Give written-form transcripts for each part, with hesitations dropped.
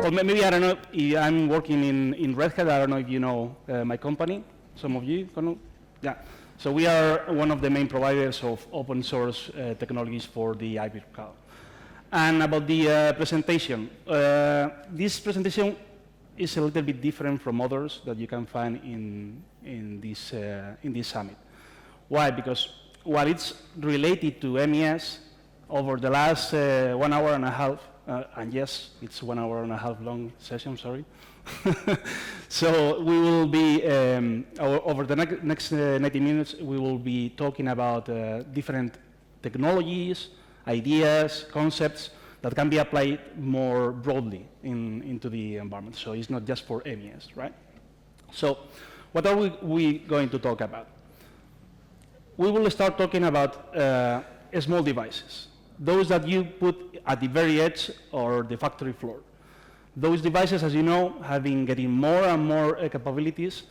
Well, maybe I don't know. I'm working in Red Hat. I don't know if you know my company. Some of you know. Yeah. So we are one of the main providers of open source technologies for the hybrid cloud. And about the presentation, this presentation is a little bit different from others that you can find in this summit. Why? Because while it's related to MES, over the last 1 hour and a half, and yes, it's 1 hour and a half long session, sorry. So we will be, over the next 90 minutes, we will be talking about different technologies, ideas, concepts that can be applied more broadly into the environment. So it's not just for MES, right? So what are we going to talk about? We will start talking about small devices, those that you put at the very edge or the factory floor. Those devices, as you know, have been getting more and more capabilities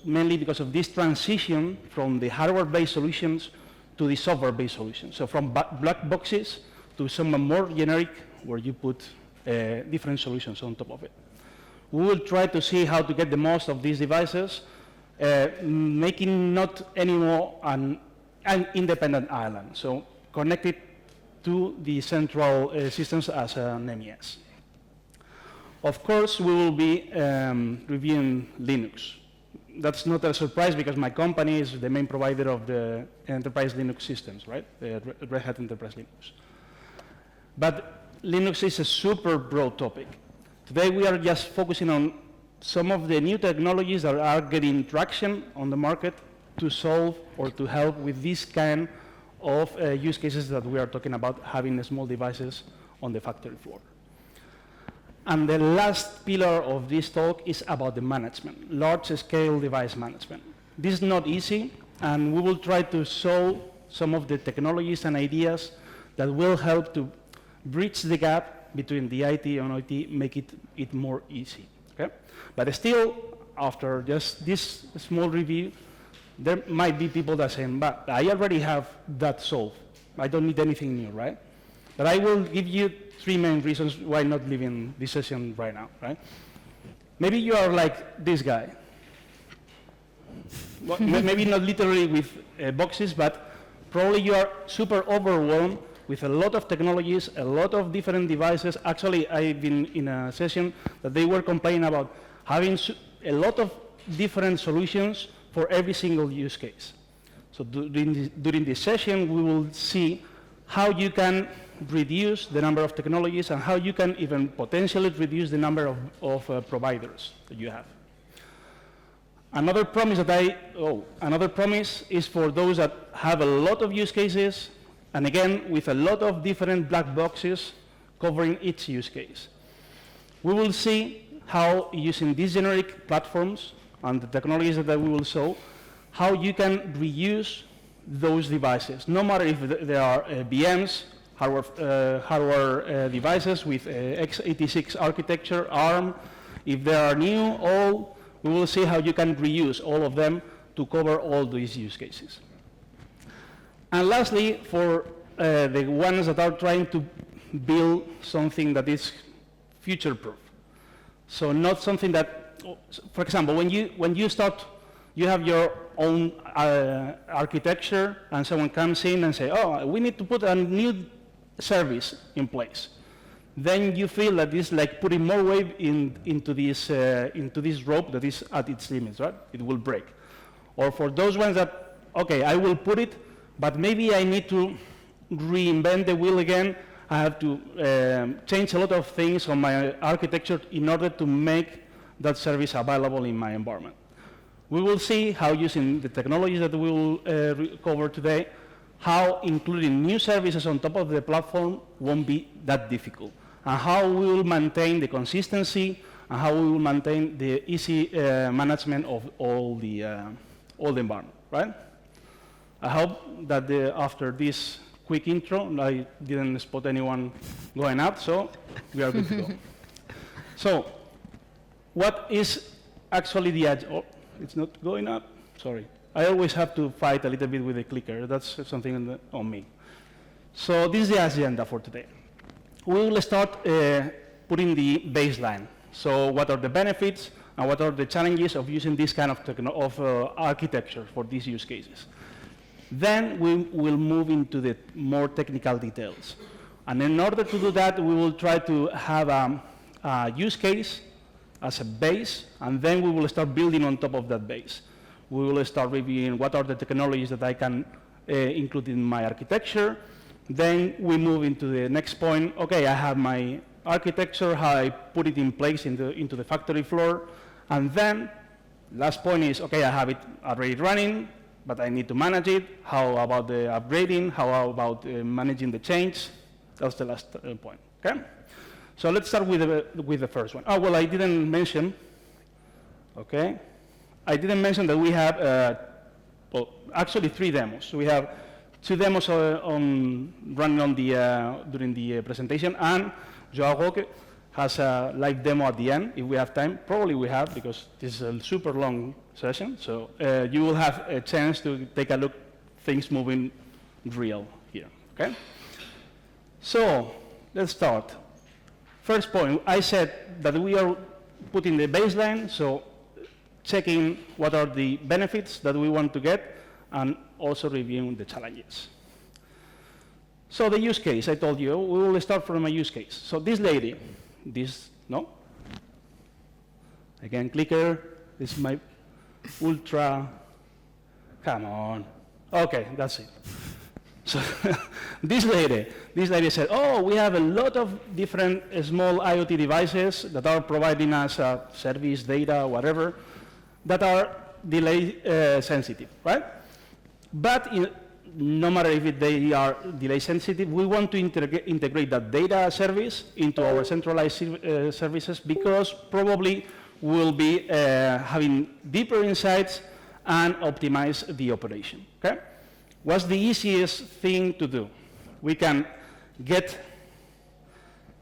mainly because of this transition from the hardware-based solutions to the software-based solutions. So from black boxes to some more generic, where you put different solutions on top of it. We will try to see how to get the most of these devices, making not anymore an independent island. So connected to the central systems as an MES. Of course, we will be reviewing Linux. That's not a surprise because my company is the main provider of the enterprise Linux systems, right? Red Hat Enterprise Linux. But Linux is a super broad topic. Today we are just focusing on some of the new technologies that are getting traction on the market to solve or to help with this kind of use cases that we are talking about, having small devices on the factory floor. And the last pillar of this talk is about the management, large-scale device management. This is not easy, and we will try to solve some of the technologies and ideas that will help to bridge the gap between the IT and OT, make it more easy. Okay? But still, after just this small review, there might be people that say, but I already have that solved. I don't need anything new, right? But I will give you 3 main reasons why not leaving this session right now, right? Maybe you are like this guy. Well, maybe not literally with boxes, but probably you are super overwhelmed with a lot of technologies, a lot of different devices. Actually, I've been in a session that they were complaining about having a lot of different solutions for every single use case. So during this session, we will see how you can reduce the number of technologies and how you can even potentially reduce the number of providers that you have. Another promise is for those that have a lot of use cases, and again, with a lot of different black boxes covering each use case. We will see how, using these generic platforms and the technologies that we will show, how you can reuse those devices, no matter if they are VMs, hardware devices with x86 architecture, ARM. If they are new, old, we will see how you can reuse all of them to cover all these use cases. And lastly, for the ones that are trying to build something that is future-proof. So not something that, for example, when you start, you have your own architecture, and someone comes in and say, oh, we need to put a new service in place. Then you feel that it's like putting more weight into this rope that is at its limits, right? It will break. Or for those ones that, okay, I will put it, but maybe I need to reinvent the wheel again. I have to change a lot of things on my architecture in order to make that service available in my environment. We will see how, using the technologies that we will cover today, how including new services on top of the platform won't be that difficult, and how we will maintain the consistency, and how we will maintain the easy management of all the environment, right? I hope that after this quick intro, I didn't spot anyone going up, so we are good to go. So, what is actually the edge? Oh, it's not going up, sorry. I always have to fight a little bit with the clicker. That's something on me. So this is the agenda for today. We will start putting the baseline. So what are the benefits and what are the challenges of using this kind of architecture for these use cases? Then we will move into the more technical details. And in order to do that, we will try to have a use case as a base, and then we will start building on top of that base. We will start reviewing what are the technologies that I can include in my architecture. Then we move into the next point. Okay, I have my architecture, how I put it in place into the factory floor. And then last point is, okay, I have it already running, but I need to manage it. How about the upgrading? How about managing the change? That's the last point, okay? So let's start with the first one. Oh, well, I didn't mention, okay? I didn't mention that we have, well, actually 3 demos. We have 2 demos running on during the presentation, and Joao Roque has a live demo at the end, if we have time. Probably we have, because this is a super long session. So you will have a chance to take a look, things moving real here, okay? So let's start. First point, I said that we are putting the baseline, so checking what are the benefits that we want to get, and also reviewing the challenges. So the use case, I told you, we will start from a use case. So this lady, no? Again, clicker, this is my ultra, come on. Okay, that's it. So this lady said, oh, we have a lot of different small IoT devices that are providing us service, data, whatever, that are delay sensitive, right? But no matter if they are delay sensitive, we want to integrate that data service into our centralized services, because probably we'll be having deeper insights and optimize the operation, okay? What's the easiest thing to do? We can get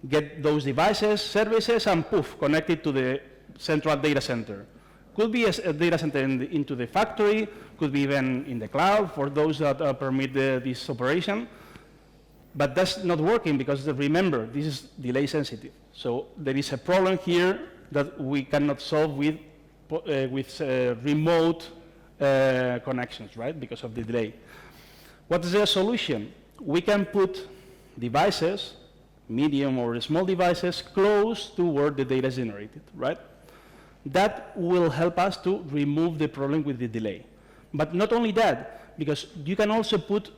those devices, services, and poof, connect it to the central data center. Could be a data center into the factory, could be even in the cloud for those that permit this operation. But that's not working, because remember, this is delay sensitive. So there is a problem here that we cannot solve with remote connections, right, because of the delay. What is the solution? We can put devices, medium or small devices, close to where the data is generated, right? That will help us to remove the problem with the delay. But not only that, because you can also put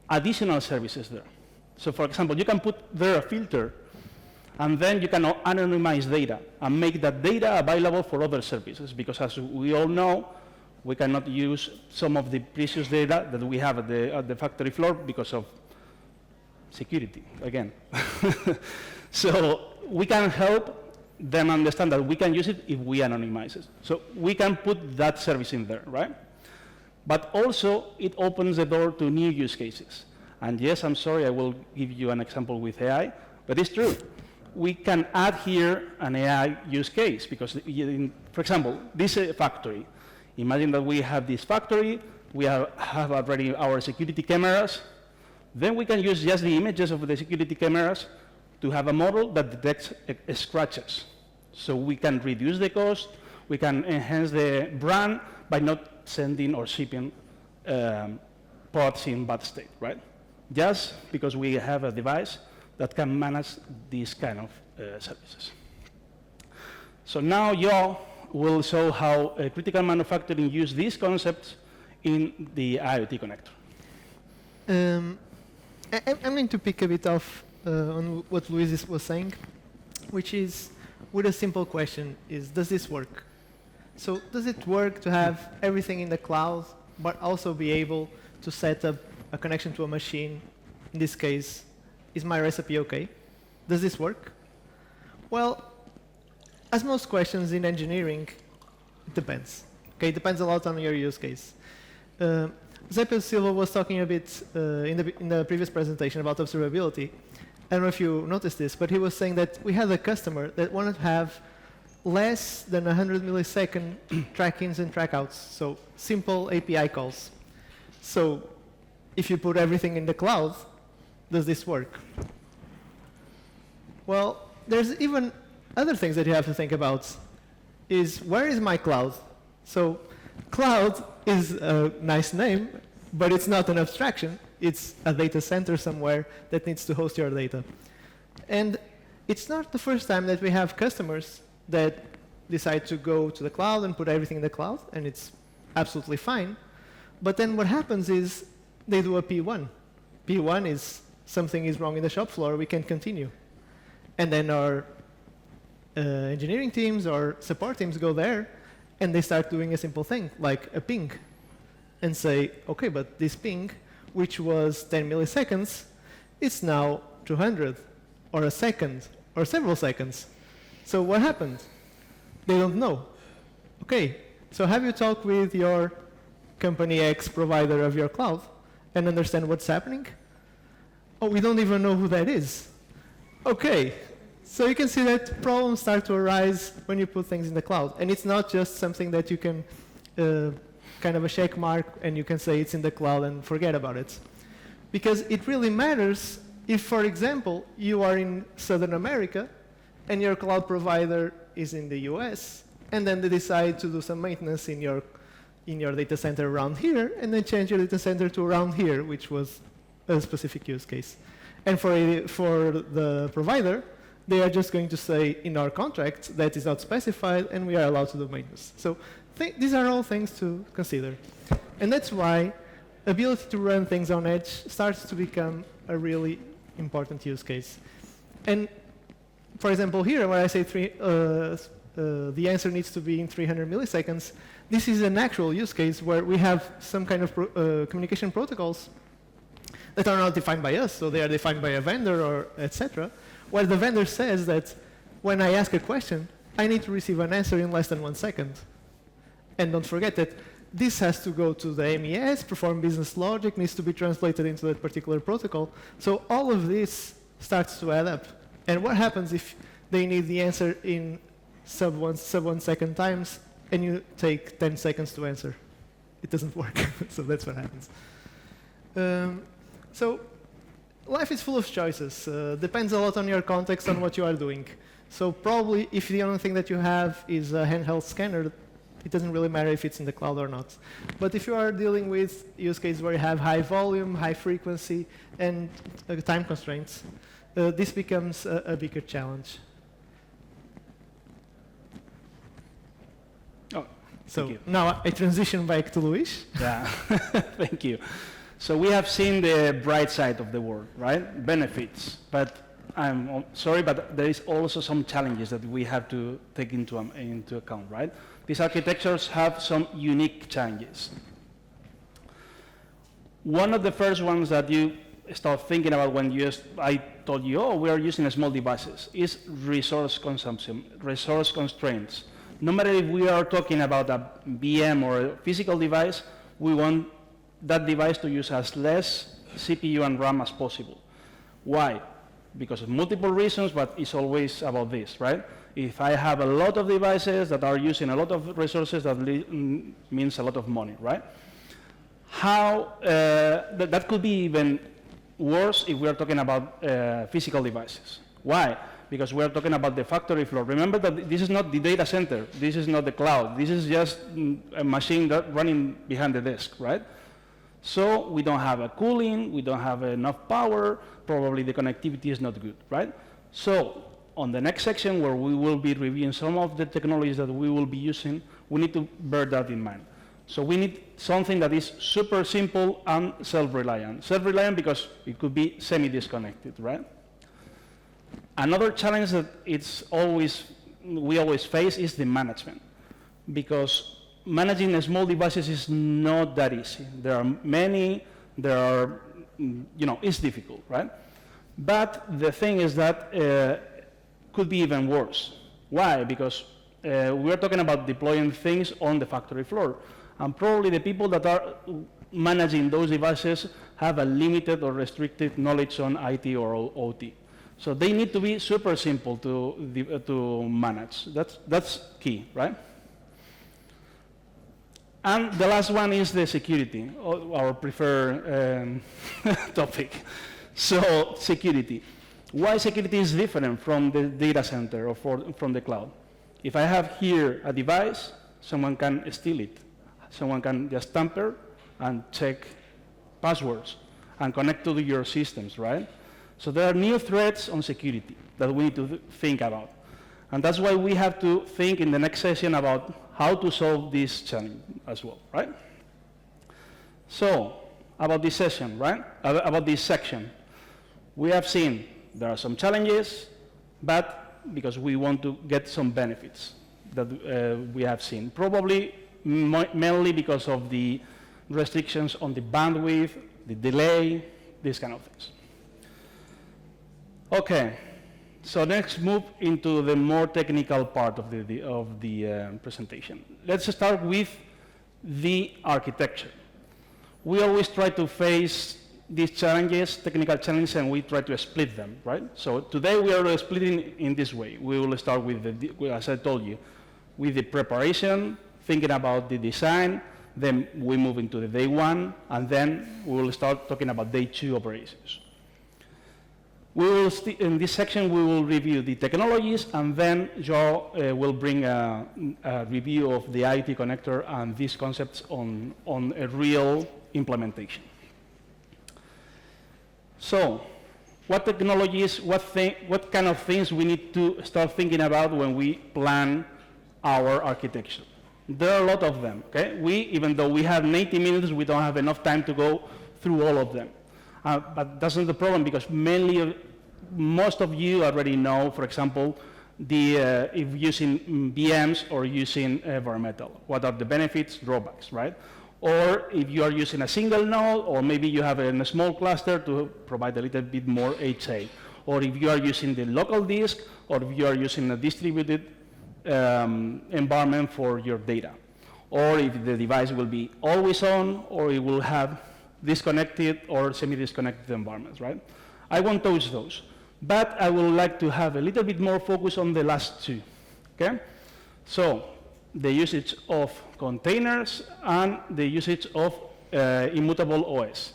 additional services there. So for example, you can put there a filter, and then you can anonymize data and make that data available for other services, because as we all know, we cannot use some of the precious data that we have at the factory floor because of security, again. So we can help them understand that we can use it if we anonymize it. So we can put that service in there, right? But also, it opens the door to new use cases. And yes, I'm sorry, I will give you an example with AI, but it's true. We can add here an AI use case, because, for example, this factory. Imagine that we have this factory, we have already our security cameras, then we can use just the images of the security cameras to have a model that detects scratches. So we can reduce the cost, we can enhance the brand by not sending or shipping pods in bad state, right? Just because we have a device that can manage these kind of services. So now y'all will show how critical manufacturing use these concepts in the IoT connector. I'm going to pick a bit off on what Luis was saying, which is, with a simple question, is does this work? So does it work to have everything in the cloud, but also be able to set up a connection to a machine? In this case, is my recipe okay? Does this work? Well, as most questions in engineering, it depends. Okay, it depends a lot on your use case. Zé Pedro Silva was talking a bit in the previous presentation about observability. I don't know if you noticed this, but he was saying that we had a customer that wanted to have less than 100 millisecond track-ins and track-outs, so simple API calls. So if you put everything in the cloud, Does this work? Well, there's even other things that you have to think about. Is where is my cloud? So cloud is a nice name, but it's not an abstraction. It's a data center somewhere that needs to host your data. And it's not the first time that we have customers that decide to go to the cloud and put everything in the cloud, and it's absolutely fine. But then what happens is they do a P1. P1 is something is wrong in the shop floor, we can't continue. And then our engineering teams or support teams go there, and they start doing a simple thing, like a ping, and say, OK, but this ping, which was 10 milliseconds, it's now 200, or a second, or several seconds. So what happened? They don't know. OK, so have you talked with your company X provider of your cloud and understand what's happening? Oh, we don't even know who that is. OK, so you can see that problems start to arise when you put things in the cloud. And it's not just something that you can kind of a check mark and you can say it's in the cloud and forget about it. Because it really matters if, for example, you are in Southern America and your cloud provider is in the US, and then they decide to do some maintenance in your data center around here, and then change your data center to around here, which was a specific use case. And for the provider, they are just going to say in our contract that is not specified, and we are allowed to do maintenance. So these are all things to consider. And that's why ability to run things on edge starts to become a really important use case. And for example, here, where I say the answer needs to be in 300 milliseconds, this is an actual use case where we have some kind of communication protocols that are not defined by us, so they are defined by a vendor or etc., where the vendor says that when I ask a question, I need to receive an answer in less than 1 second. And don't forget that this has to go to the MES, perform business logic, needs to be translated into that particular protocol. So all of this starts to add up. And what happens if they need the answer in sub 1 second times and you take 10 seconds to answer? It doesn't work. So that's what happens. So life is full of choices. Depends a lot on your context, on what you are doing. So probably if the only thing that you have is a handheld scanner, it doesn't really matter if it's in the cloud or not. But if you are dealing with use cases where you have high volume, high frequency, and time constraints, this becomes a bigger challenge. Oh, so now I transition back to Luis. Yeah, thank you. So we have seen the bright side of the world, right? Benefits. But I'm sorry, but there is also some challenges that we have to take into account, right? These architectures have some unique challenges. One of the first ones that you start thinking about when I told you, oh, we are using small devices, is resource consumption, resource constraints. No matter if we are talking about a VM or a physical device, we want that device to use as less CPU and RAM as possible. Why? Because of multiple reasons, but it's always about this, right? If I have a lot of devices that are using a lot of resources, that means a lot of money, right? That could be even worse if we are talking about physical devices. Why? Because we are talking about the factory floor. Remember that this is not the data center. This is not the cloud. This is just a machine that running behind the desk, right? So we don't have a cooling. We don't have enough power. Probably the connectivity is not good, right? So on the next section, where we will be reviewing some of the technologies that we will be using, we need to bear that in mind. So we need something that is super simple and self-reliant. Self-reliant because it could be semi-disconnected, right? Another challenge that we always face is the management, because managing small devices is not that easy. There are many, it's difficult, right? But the thing is that could be even worse. Why? Because we're talking about deploying things on the factory floor. And probably the people that are managing those devices have a limited or restricted knowledge on IT or OT. So they need to be super simple to manage. That's key, right? And the last one is the security, our preferred topic. So security. Why security is different from the data center or from the cloud? If I have here a device, someone can steal it. Someone can just tamper and check passwords and connect to your systems, right? So there are new threats on security that we need to think about. And that's why we have to think in the next session about how to solve this challenge as well, right? So, about this session, right? About this section. We have seen there are some challenges, but because we want to get some benefits that we have seen. Probably mainly because of the restrictions on the bandwidth, the delay, these kind of things. Okay, so next move into the more technical part of the presentation. Let's start with the architecture. We always try to face these challenges, technical challenges, and we try to split them, right? So today we are splitting in this way. We will start with, as I told you, with the preparation, thinking about the design, then we move into the day one, and then we will start talking about day two operations. We will in this section, we will review the technologies, and then Joe will bring a review of the IoT connector and these concepts on a real implementation. So, what technologies, what kind of things we need to start thinking about when we plan our architecture? There are a lot of them, okay? Even though we have 90 minutes, we don't have enough time to go through all of them. But that's not the problem, because most of you already know, for example, if using VMs or using bare metal. What are the benefits, drawbacks, right? Or if you are using a single node, or maybe you have a small cluster to provide a little bit more HA. Or if you are using the local disk, or if you are using a distributed environment for your data. Or if the device will be always on, or it will have disconnected or semi-disconnected environments, right? I won't touch those. But I would like to have a little bit more focus on the last two, okay? So, the usage of containers and the usage of immutable OS.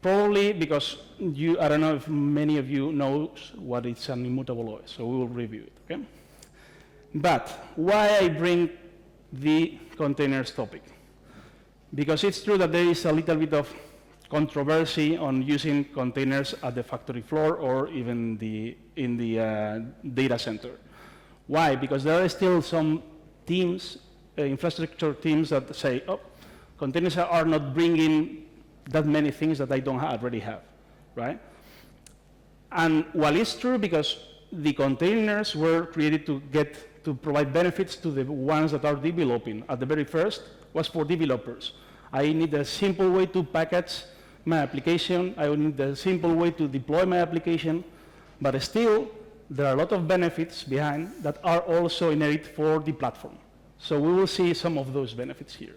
Probably because I don't know if many of you know what is an immutable OS, so we will review it, okay? But why I bring the containers topic? Because it's true that there is a little bit of controversy on using containers at the factory floor or even in the data center. Why? Because there are still some teams, infrastructure teams that say, oh, containers are not bringing that many things that I don't already have, right? And while it's true because the containers were created to provide benefits to the ones that are developing. At the very first was for developers. I need a simple way to package my application. I need a simple way to deploy my application. But still, there are a lot of benefits behind that are also inherent for the platform. So we will see some of those benefits here.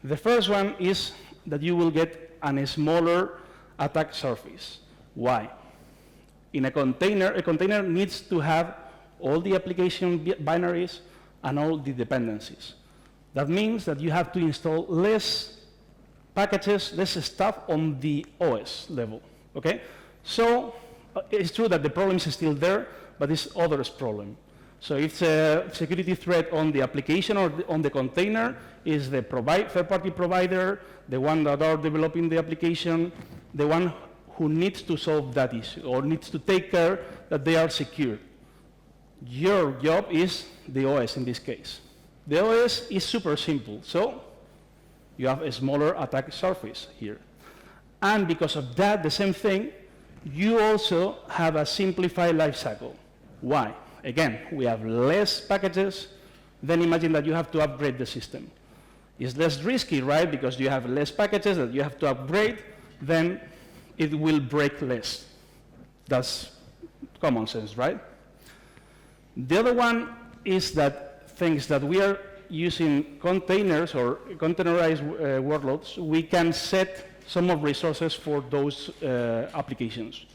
The first one is that you will get a smaller attack surface. Why? In a container needs to have all the application binaries and all the dependencies. That means that you have to install less packages, less stuff on the OS level, okay? So it's true that the problem is still there, but it's others' problem. So if it's a security threat on the application or on the container, is the third-party provider, the one that are developing the application, the one who needs to solve that issue or needs to take care that they are secure. Your job is the OS in this case. The OS is super simple, so you have a smaller attack surface here. And because of that, the same thing, you also have a simplified lifecycle. Why? Again, we have less packages, then imagine that you have to upgrade the system. It's less risky, right? Because you have less packages that you have to upgrade, then it will break less. That's common sense, right? The other one is that things that we are using containers or containerized workloads, we can set some of resources for those applications.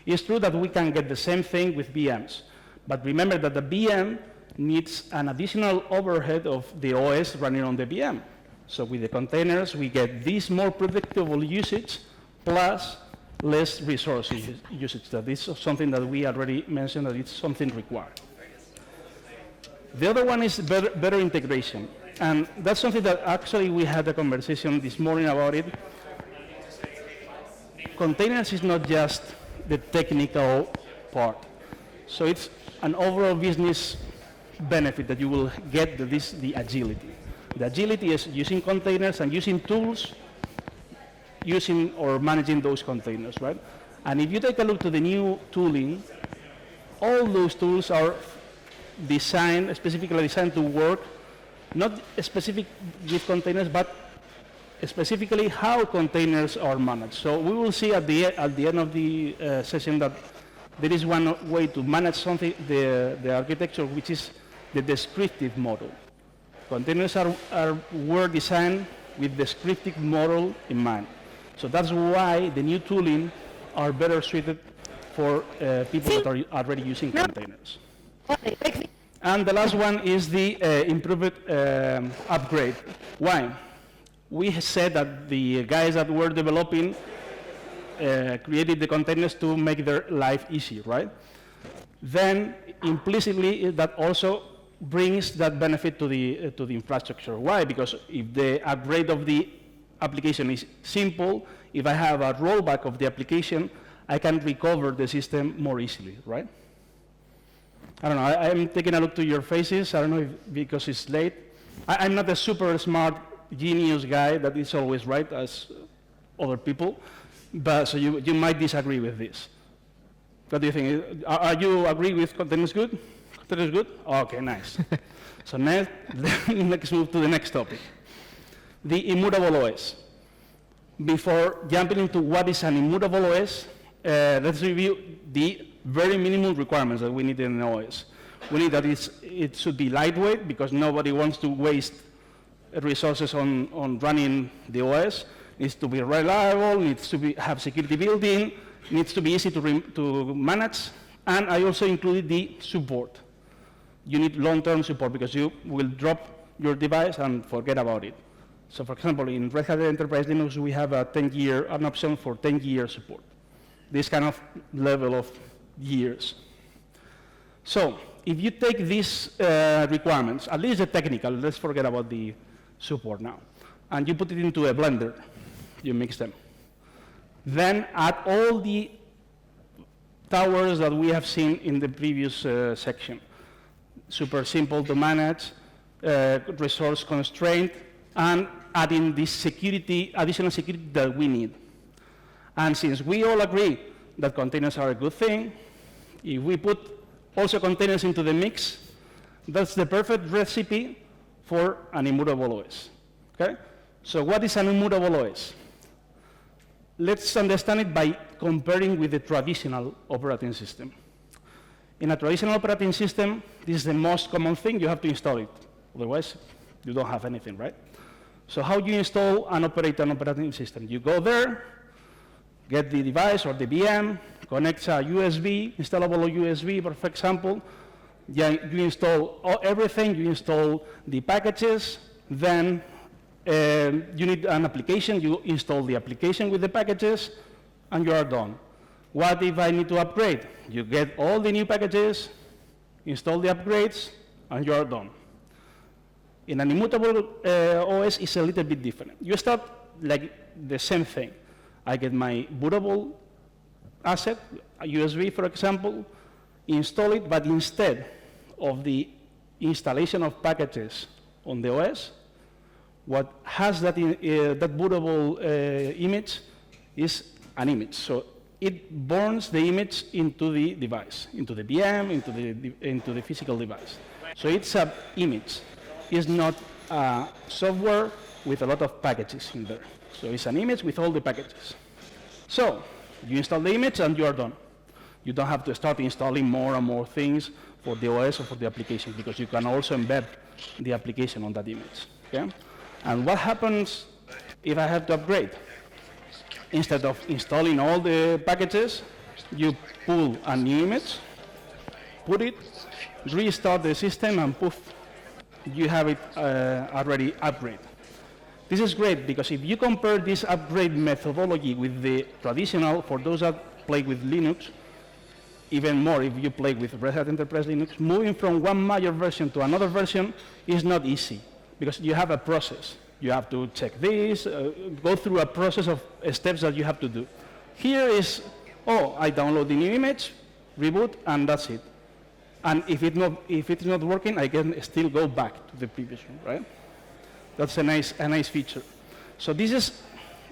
It's true that we can get the same thing with VMs, but remember that the VM needs an additional overhead of the OS running on the VM. So with the containers, we get this more predictable usage plus less resource usage. That is something that we already mentioned, that it's something required. The other one is better integration. And that's something that actually we had a conversation this morning about it. Containers is not just the technical part. So it's an overall business benefit that you will get, that is the agility. The agility is using containers and using tools, using or managing those containers, right? And if you take a look to the new tooling, all those tools are designed, specifically designed to work, not specific with containers, but specifically how containers are managed. So we will see at the end of the session that there is one way to manage something, the architecture, which is the descriptive model. Containers were designed with descriptive model in mind. So that's why the new tooling are better suited for people that are already using containers. And the last one is the improved upgrade. Why? We said that the guys that were developing created the containers to make their life easy, right? Then implicitly that also brings that benefit to the infrastructure. Why? Because if the upgrade of the application is simple, if I have a rollback of the application, I can recover the system more easily, right? I don't know, I'm taking a look to your faces. I don't know if because it's late. I'm not a super smart genius guy that is always right as other people, but so you might disagree with this. What do you think? Are you agree with containers good? Containers good? Okay, nice. So let's move to the next topic. The immutable OS. Before jumping into what is an immutable OS, let's review the very minimum requirements that we need in an OS. We need that it should be lightweight, because nobody wants to waste resources on running the OS. It needs to be reliable, needs to have security built in, needs to be easy to manage, and I also included the support. You need long-term support, because you will drop your device and forget about it. So for example, in Red Hat Enterprise Linux, we have an option for 10-year support. This kind of level of years. So if you take these requirements, at least the technical, let's forget about the support now, and you put it into a blender, you mix them. Then add all the towers that we have seen in the previous section. Super simple to manage, resource constraint, and adding this security, additional security that we need. And since we all agree that containers are a good thing, if we put also containers into the mix, that's the perfect recipe for an immutable OS. Okay? So what is an immutable OS? Let's understand it by comparing with the traditional operating system. In a traditional operating system, this is the most common thing, you have to install it. Otherwise, you don't have anything, right? So how do you install and operate an operating system? You go there, get the device or the VM, connect a USB, installable USB, for example. You install everything, you install the packages, then you need an application, you install the application with the packages, and you are done. What if I need to upgrade? You get all the new packages, install the upgrades, and you are done. In an immutable OS, it's a little bit different. You start like the same thing. I get my bootable asset, a USB, for example, install it, but instead of the installation of packages on the OS, what has that bootable image is an image. So it burns the image into the device, into the VM, into the physical device. So it's an image. It's not software with a lot of packages in there. So it's an image with all the packages. So you install the image and you are done. You don't have to start installing more and more things for the OS or for the application, because you can also embed the application on that image. Okay? And what happens if I have to upgrade? Instead of installing all the packages, you pull a new image, put it, restart the system, and poof, you have it already upgraded. This is great because if you compare this upgrade methodology with the traditional, for those that play with Linux, even more if you play with Red Hat Enterprise Linux, moving from one major version to another version is not easy because you have a process. You have to check this, go through a process of steps that you have to do. Here is, oh, I download the new image, reboot, and that's it. And if it's not working, I can still go back to the previous one, right? That's a nice feature. So this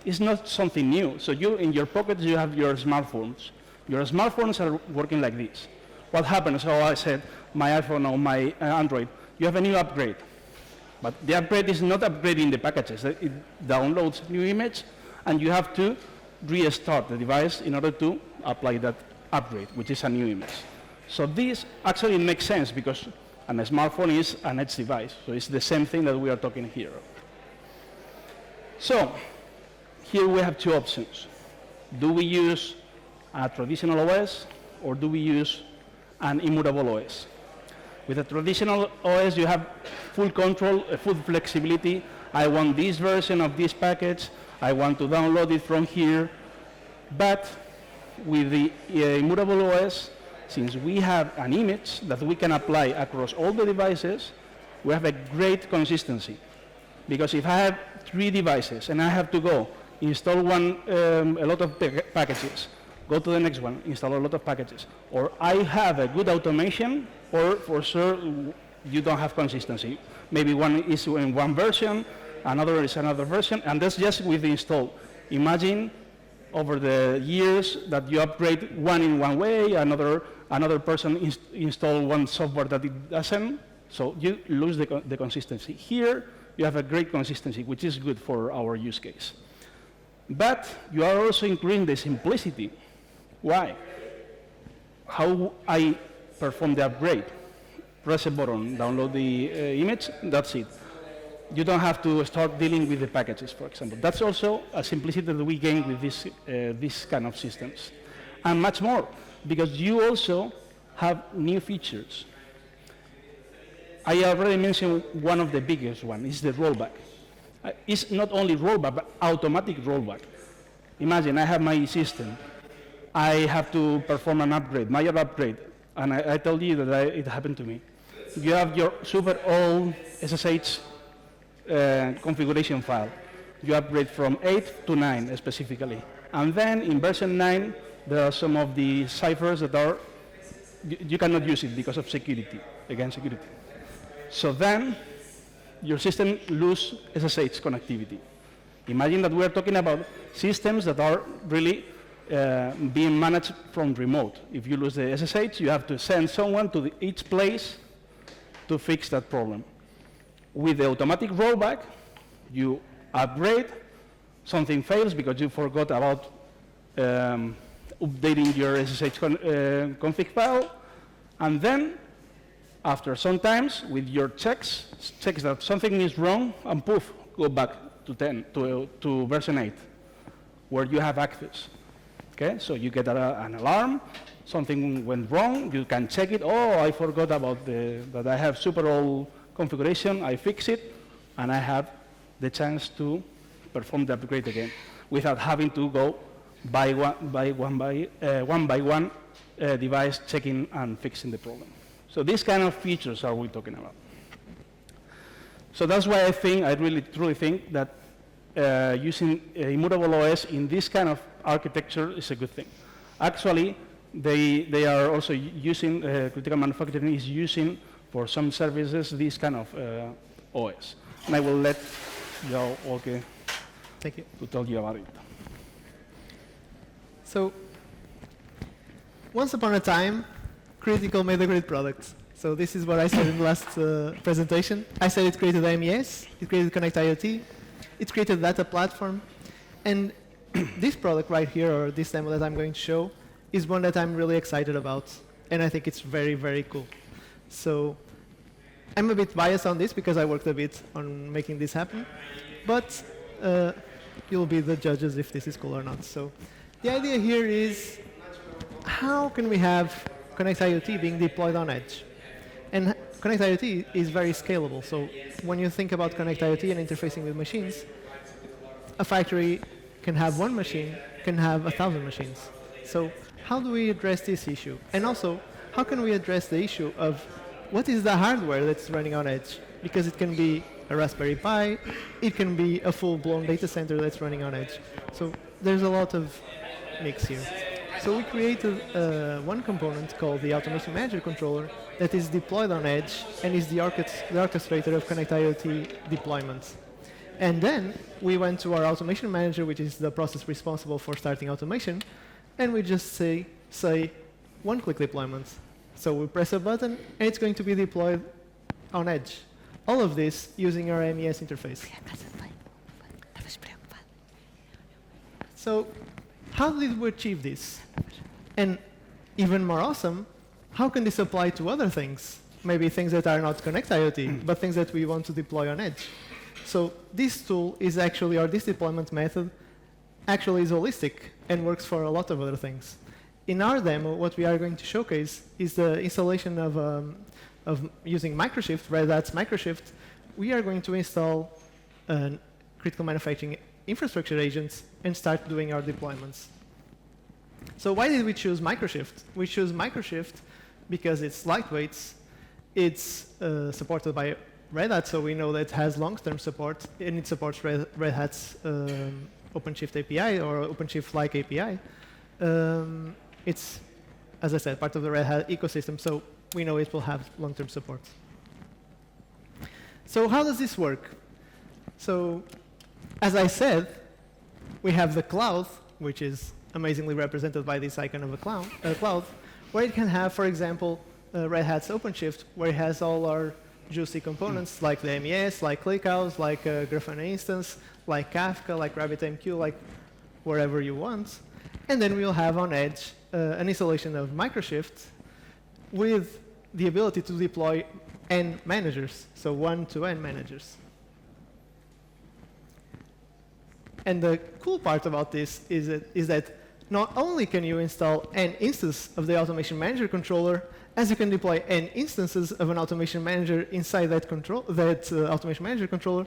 is not something new. So you, in your pockets, you have your smartphones. Your smartphones are working like this. What happens? So I said, my iPhone or my Android, you have a new upgrade. But the upgrade is not upgrading the packages. It downloads new image, and you have to restart the device in order to apply that upgrade, which is a new image. So this actually makes sense because a smartphone is an edge device. So it's the same thing that we are talking here. So here we have two options. Do we use a traditional OS or do we use an immutable OS? With a traditional OS, you have full control, full flexibility. I want this version of this package. I want to download it from here. But with the immutable OS, since we have an image that we can apply across all the devices, we have a great consistency. Because if I have 3 devices and I have to go install a lot of packages, go to the next one, install a lot of packages, or I have a good automation, or for sure you don't have consistency. Maybe one is in one version, another is another version, and that's just with the install. Imagine over the years that you upgrade one in one way, another person install one software that it doesn't, so you lose the consistency. Here, you have a great consistency, which is good for our use case. But you are also including the simplicity. Why? How I perform the upgrade? Press a button, download the image, that's it. You don't have to start dealing with the packages, for example. That's also a simplicity that we gain with this kind of systems. And much more, because you also have new features. I already mentioned one of the biggest one, is the rollback. It's not only rollback, but automatic rollback. Imagine I have my system. I have to perform an upgrade, major upgrade, and I told you that it happened to me. You have your super old SSH configuration file. You upgrade from 8 to 9 specifically. And then in version 9, there are some of the ciphers that are, you cannot use it because of security, against security. So then, your system lose SSH connectivity. Imagine that we are talking about systems that are really being managed from remote. If you lose the SSH, you have to send someone to each place to fix that problem. With the automatic rollback, you upgrade, something fails because you forgot about updating your SSH config file, and then after some times, with your checks that something is wrong, and poof, go back to version 8, where you have access. Okay, so you get an alarm, something went wrong, you can check it. Oh, I forgot about that I have super old configuration, I fix it, and I have the chance to perform the upgrade again without having to go one by one device checking and fixing the problem. So these kind of features are we talking about. So that's why I really truly think that using immutable OS in this kind of architecture is a good thing. Actually, they are also using, critical manufacturing is using for some services this kind of OS. And I will let João Olke Thank you. to tell you about it. So, once upon a time, Critical made a great product. So this is what I said in the last presentation. I said it created MES, it created Connect IoT, it created a data platform, and this product right here, or this demo that I'm going to show, is one that I'm really excited about, and I think it's very, very cool. So I'm a bit biased on this because I worked a bit on making this happen, but you'll be the judges if this is cool or not. So the idea here is, how can we have Connect IoT being deployed on Edge? And Connect IoT is very scalable. So when you think about Connect IoT and interfacing with machines, a factory can have one machine, can have 1,000 machines. So how do we address this issue? And also, how can we address the issue of what is the hardware that's running on edge? Because it can be a Raspberry Pi, it can be a full-blown data center that's running on edge. So there's a lot of mix here. So we created one component called the Automation Manager Controller that is deployed on edge and is the orchestrator of Connect IoT deployments. And then we went to our Automation Manager, which is the process responsible for starting automation, and we just say one-click deployments. So we press a button, and it's going to be deployed on edge. All of this using our MES interface. So how did we achieve this? And even more awesome, how can this apply to other things? Maybe things that are not Connect IoT, but things that we want to deploy on edge. So this tool is actually, or this deployment method, actually is holistic and works for a lot of other things. In our demo, what we are going to showcase is the installation of using Microshift, Red Hat's Microshift. We are going to install critical manufacturing infrastructure agents and start doing our deployments. So why did we choose Microshift? We chose Microshift because it's lightweight, it's supported by Red Hat, so we know that it has long-term support, and it supports Red Hat's OpenShift API or OpenShift-like API. It's, as I said, part of the Red Hat ecosystem, so we know it will have long-term support. So how does this work? So as I said, we have the cloud, which is amazingly represented by this icon of a cloud, where it can have, for example, Red Hat's OpenShift, where it has all our juicy components like the MES, like ClickHouse, like Grafana instance, like Kafka, like RabbitMQ, like wherever you want. And then we'll have on edge an installation of Microshift with the ability to deploy N managers, so one-to-N managers. And the cool part about this is that not only can you install an instance of the Automation Manager controller, as you can deploy n instances of an Automation Manager inside that Automation Manager controller,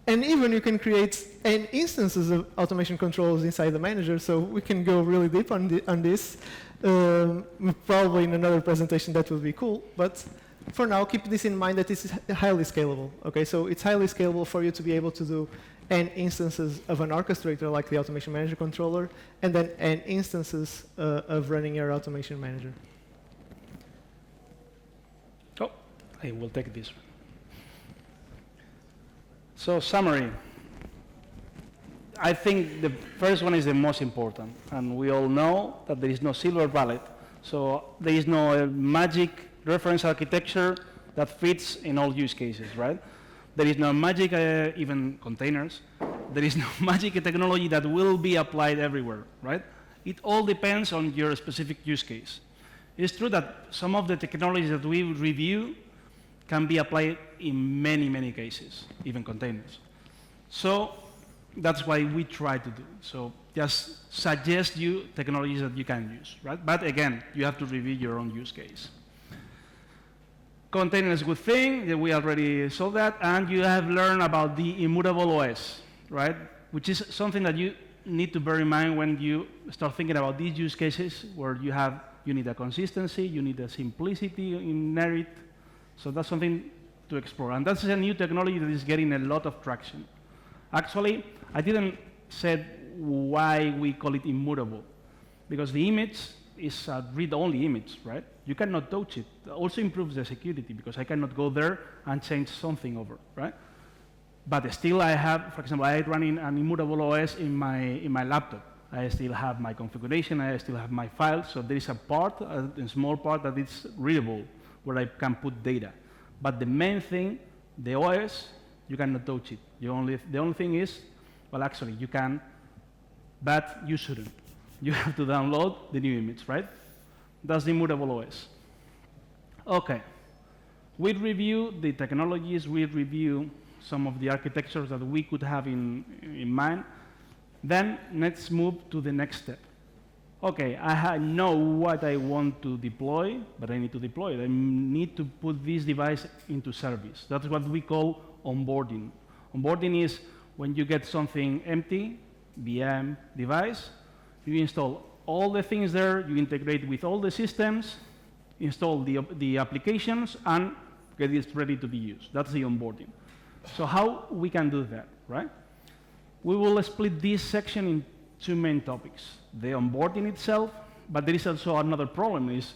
and even you can create n instances of automation controllers inside the manager. So we can go really deep on this. Probably in another presentation that will be cool. But for now, keep this in mind that this is highly scalable. Okay, so it's highly scalable for you to be able to do n instances of an orchestrator like the Automation Manager controller, and then n instances of running your Automation Manager. Oh, I will take this one. So summary. I think the first one is the most important, and we all know that there is no silver bullet. So there is no magic reference architecture that fits in all use cases, right? There is no magic, even containers. There is no magic technology that will be applied everywhere, right? It all depends on your specific use case. It's true that some of the technologies that we review can be applied in many, many cases, even containers. So that's why we try to do. So just suggest you technologies that you can use, right? But again, you have to review your own use case. Container is a good thing, we already saw that, and you have learned about the immutable OS, right? Which is something that you need to bear in mind when you start thinking about these use cases where you need a consistency, you need a simplicity inherent. So that's something to explore. And that's a new technology that is getting a lot of traction. Actually, I didn't say why we call it immutable, because the image is a read-only image, right? You cannot touch it. It also improves the security, because I cannot go there and change something over, right? But still I have, for example, I run in an immutable OS in my laptop. I still have my configuration, I still have my files, so there is a part, a small part that is readable, where I can put data. But the main thing, the OS, you cannot touch it. The only thing is, well, actually, you can, but you shouldn't. You have to download the new image, right? That's the immutable OS. Okay. We review the technologies, we review some of the architectures that we could have in mind. Then let's move to the next step. Okay, I know what I want to deploy, but I need to deploy it. I need to put this device into service. That's what we call onboarding. Onboarding is when you get something empty, VM, device, you install all the things there, you integrate with all the systems, install the applications, and get it ready to be used. That's the onboarding. So how we can do that, right? We will split this section in two main topics. The onboarding itself, but there is also another problem is,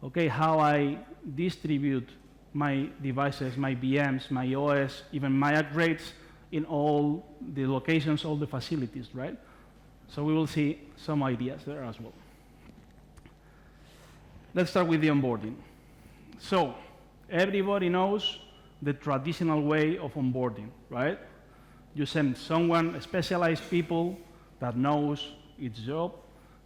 okay, how I distribute my devices, my VMs, my OS, even my upgrades in all the locations, all the facilities, right? So we will see some ideas there as well. Let's start with the onboarding. So everybody knows the traditional way of onboarding, right? You send someone, specialized people that knows its job,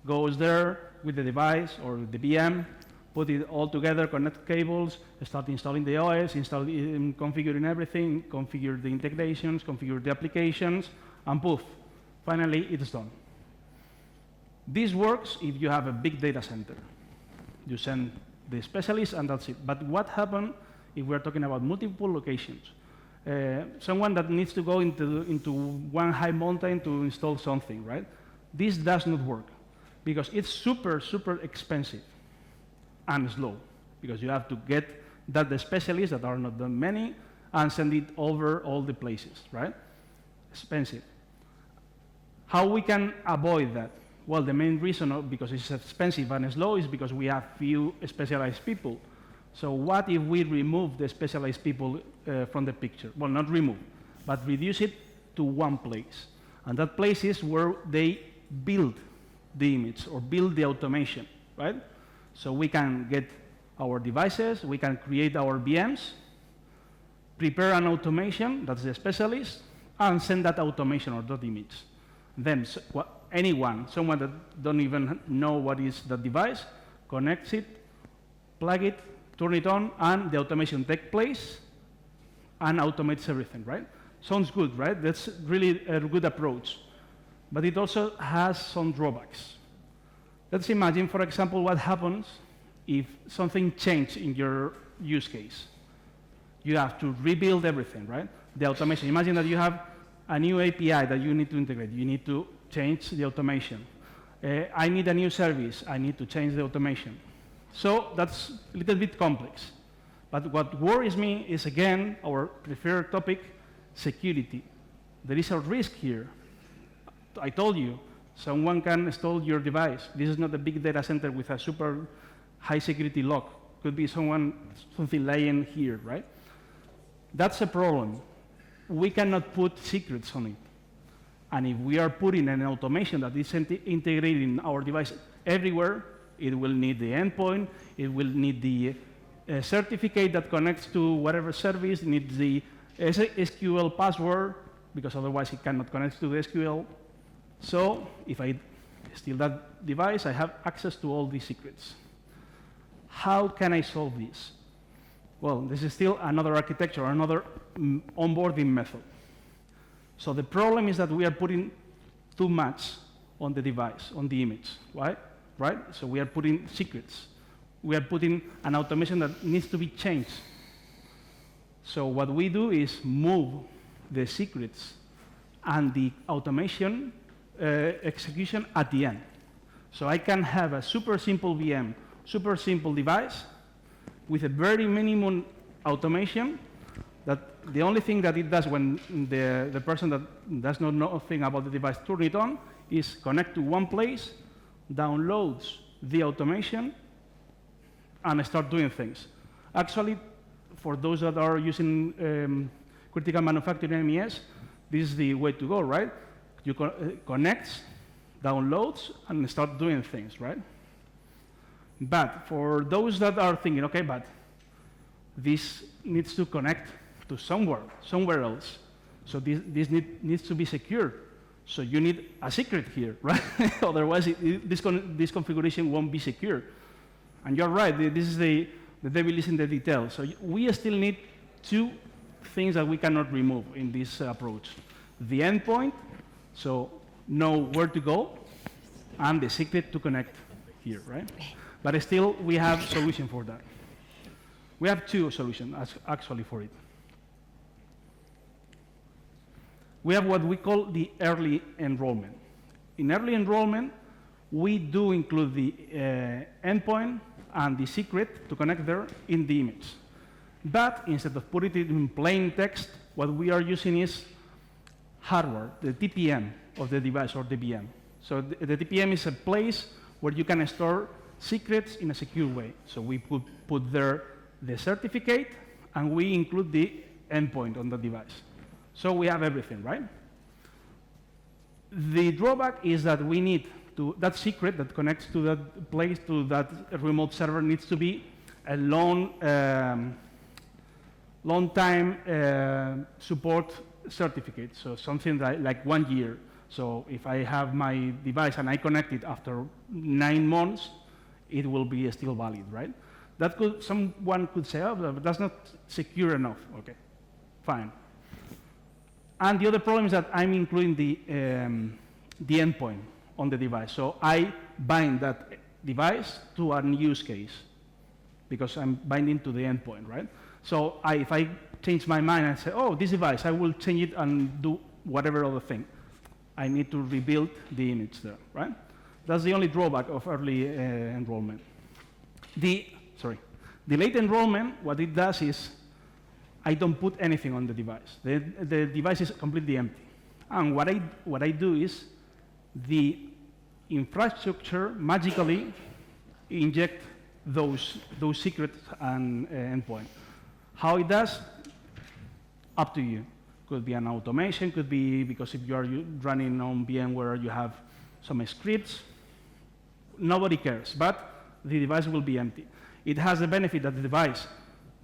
goes there with the device or the VM, put it all together, connect cables, start installing the OS, configuring everything, configure the integrations, configure the applications, and poof, finally it's done. This works if you have a big data center. You send the specialist and that's it. But what happens if we're talking about multiple locations? Someone that needs to go into one high mountain to install something, right? This does not work because it's super, super expensive and slow because you have to get the specialists that are not that many and send it over all the places, right? Expensive. How we can avoid that? Well, the main reason because it's expensive and slow is because we have few specialized people. So what if we remove the specialized people from the picture? Well, not remove, but reduce it to one place. And that place is where they build the image or build the automation, right? So we can get our devices, we can create our VMs, prepare an automation, that's the specialist, and send that automation or that image. Then someone that don't even know what is the device, connects it, plug it, turn it on, and the automation takes place and automates everything, right? Sounds good, right? That's really a good approach. But it also has some drawbacks. Let's imagine, for example, what happens if something changed in your use case. You have to rebuild everything, right? The automation. Imagine that you have a new API that you need to integrate. You need to change the automation. I need a new service. I need to change the automation. So that's a little bit complex. But what worries me is, again, our preferred topic, security. There is a risk here. I told you, someone can install your device. This is not a big data center with a super high security lock. Could be something lying here, right? That's a problem. We cannot put secrets on it. And if we are putting an automation that is integrating our device everywhere, it will need the endpoint, it will need the certificate that connects to whatever service, it needs the SQL password, because otherwise it cannot connect to the SQL. So if I steal that device, I have access to all these secrets. How can I solve this? Well, this is still another architecture, another onboarding method. So the problem is that we are putting too much on the device, on the image, right? So we are putting secrets. We are putting an automation that needs to be changed. So what we do is move the secrets and the automation execution at the end. So I can have a super simple VM, super simple device with a very minimum automation that the only thing that it does when the person that does not know anything about the device turn it on is connect to one place, downloads the automation, and start doing things. Actually, for those that are using critical manufacturing MES, this is the way to go, right? You connect, downloads, and start doing things, right? But for those that are thinking, okay, but this needs to connect to somewhere else. So this needs to be secure. So you need a secret here, right? Otherwise, this configuration won't be secure. And you're right, this is the devil is in the details. So we still need two things that we cannot remove in this approach. The endpoint, so know where to go, and the secret to connect here, right? But still, we have a solution for that. We have two solutions, actually, for it. we have what we call the early enrollment. In early enrollment, we do include the endpoint and the secret to connect there in the image. But instead of putting it in plain text, what we are using is hardware, the TPM of the device or the VM. So the TPM is a place where you can store secrets in a secure way. So we put there the certificate, and we include the endpoint on the device. So we have everything, right? The drawback is that we need to, that secret that connects to that place, to that remote server, needs to be a long time support certificate, so something like 1 year. So if I have my device and I connect it after 9 months, it will be still valid, right? That could, someone could say, oh, but that's not secure enough. Okay, fine. And the other problem is that I'm including the endpoint on the device. So I bind that device to an use case because I'm binding to the endpoint, right? So if I change my mind and say, oh, this device, I will change it and do whatever other thing, I need to rebuild the image there, right? That's the only drawback of early enrollment. The late enrollment, what it does is I don't put anything on the device. The device is completely empty. And what I do is the infrastructure magically inject those secrets and endpoint. How it does, up to you. Could be an automation, could be because if you are running on VMware, you have some scripts. Nobody cares, but the device will be empty. It has the benefit that the device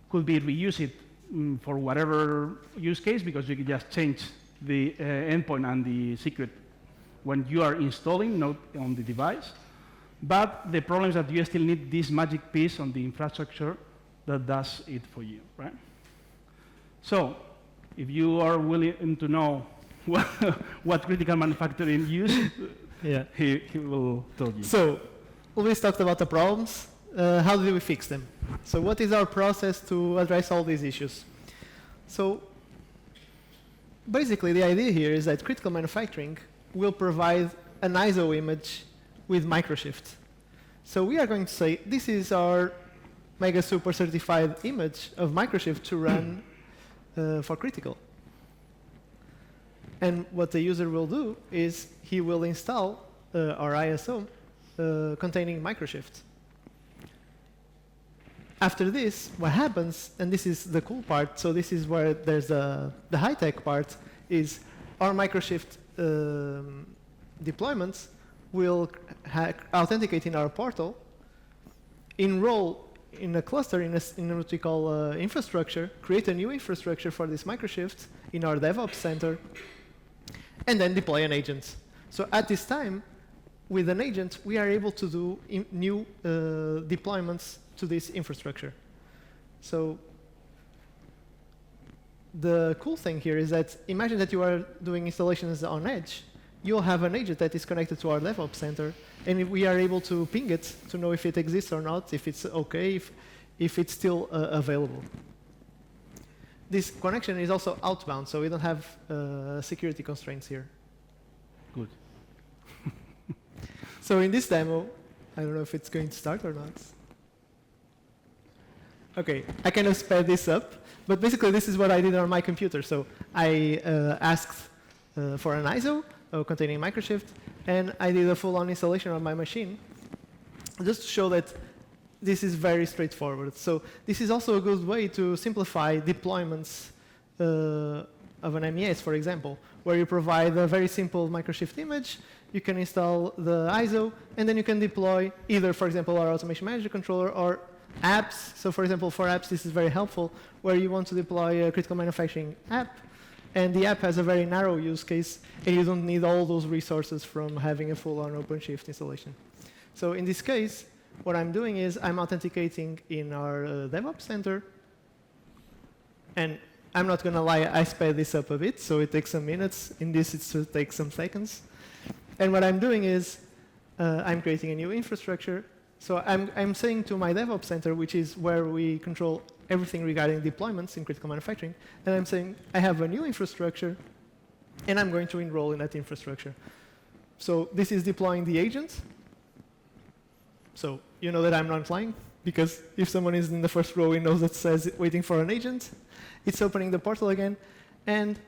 could be reused for whatever use case because you can just change the endpoint and the secret when you are installing, not on the device. But the problem is that you still need this magic piece on the infrastructure that does it for you, right? So, if you are willing to know what critical manufacturing use, Yeah. he will tell you. So, Luis talked about the problems. How do we fix them? So what is our process to address all these issues? So basically the idea here is that critical manufacturing will provide an ISO image with microshift. So we are going to say this is our Mega Super certified image of microshift to run for critical. And what the user will do is he will install our ISO containing microshift. After this, what happens, and this is the cool part, so this is where there's the high-tech part, is our microshift deployments will authenticate in our portal, enroll in a cluster, in what we call infrastructure, create a new infrastructure for this microshift in our DevOps center, and then deploy an agent. So at this time, with an agent, we are able to do new deployments to this infrastructure. So the cool thing here is that imagine that you are doing installations on edge. You'll have an agent that is connected to our DevOps center, and we are able to ping it to know if it exists or not, if it's okay, if it's still available. This connection is also outbound, so we don't have security constraints here. Good. So in this demo, I don't know if it's going to start or not. Okay, I kind of sped this up, but basically this is what I did on my computer. So I asked for an ISO containing microshift, and I did a full-on installation on my machine, just to show that this is very straightforward. So this is also a good way to simplify deployments of an MES, for example, where you provide a very simple microshift image, you can install the ISO, and then you can deploy either, for example, our automation manager controller or apps. So for example, for apps, this is very helpful, where you want to deploy a critical manufacturing app, and the app has a very narrow use case, and you don't need all those resources from having a full-on OpenShift installation. So in this case, what I'm doing is I'm authenticating in our DevOps center, and I'm not going to lie, I sped this up a bit, so it takes some minutes. In this, it should take some seconds. And what I'm doing is I'm creating a new infrastructure. So I'm saying to my DevOps center, which is where we control everything regarding deployments in critical manufacturing, and I'm saying I have a new infrastructure, and I'm going to enroll in that infrastructure. So this is deploying the agent. So you know that I'm not lying, because if someone is in the first row, he knows that says waiting for an agent. It's opening the portal again, and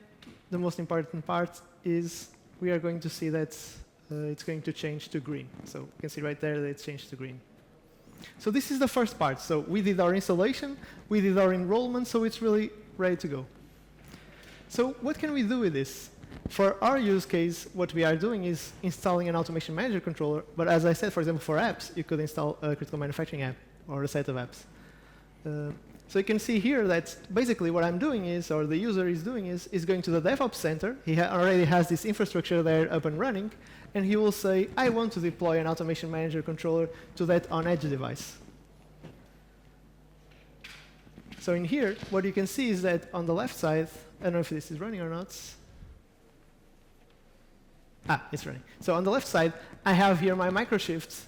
the most important part is we are going to see that it's going to change to green. So you can see right there that it's changed to green. So this is the first part. So we did our installation, we did our enrollment, so it's really ready to go. So what can we do with this? For our use case, what we are doing is installing an automation manager controller. But as I said, for example, for apps, you could install a critical manufacturing app or a set of apps. So you can see here that basically what I'm doing is, or the user is doing is going to the DevOps center. He already has this infrastructure there up and running. And he will say, I want to deploy an automation manager controller to that on-edge device. So in here, what you can see is that on the left side, I don't know if this is running or not. It's running. So on the left side, I have here my Microshift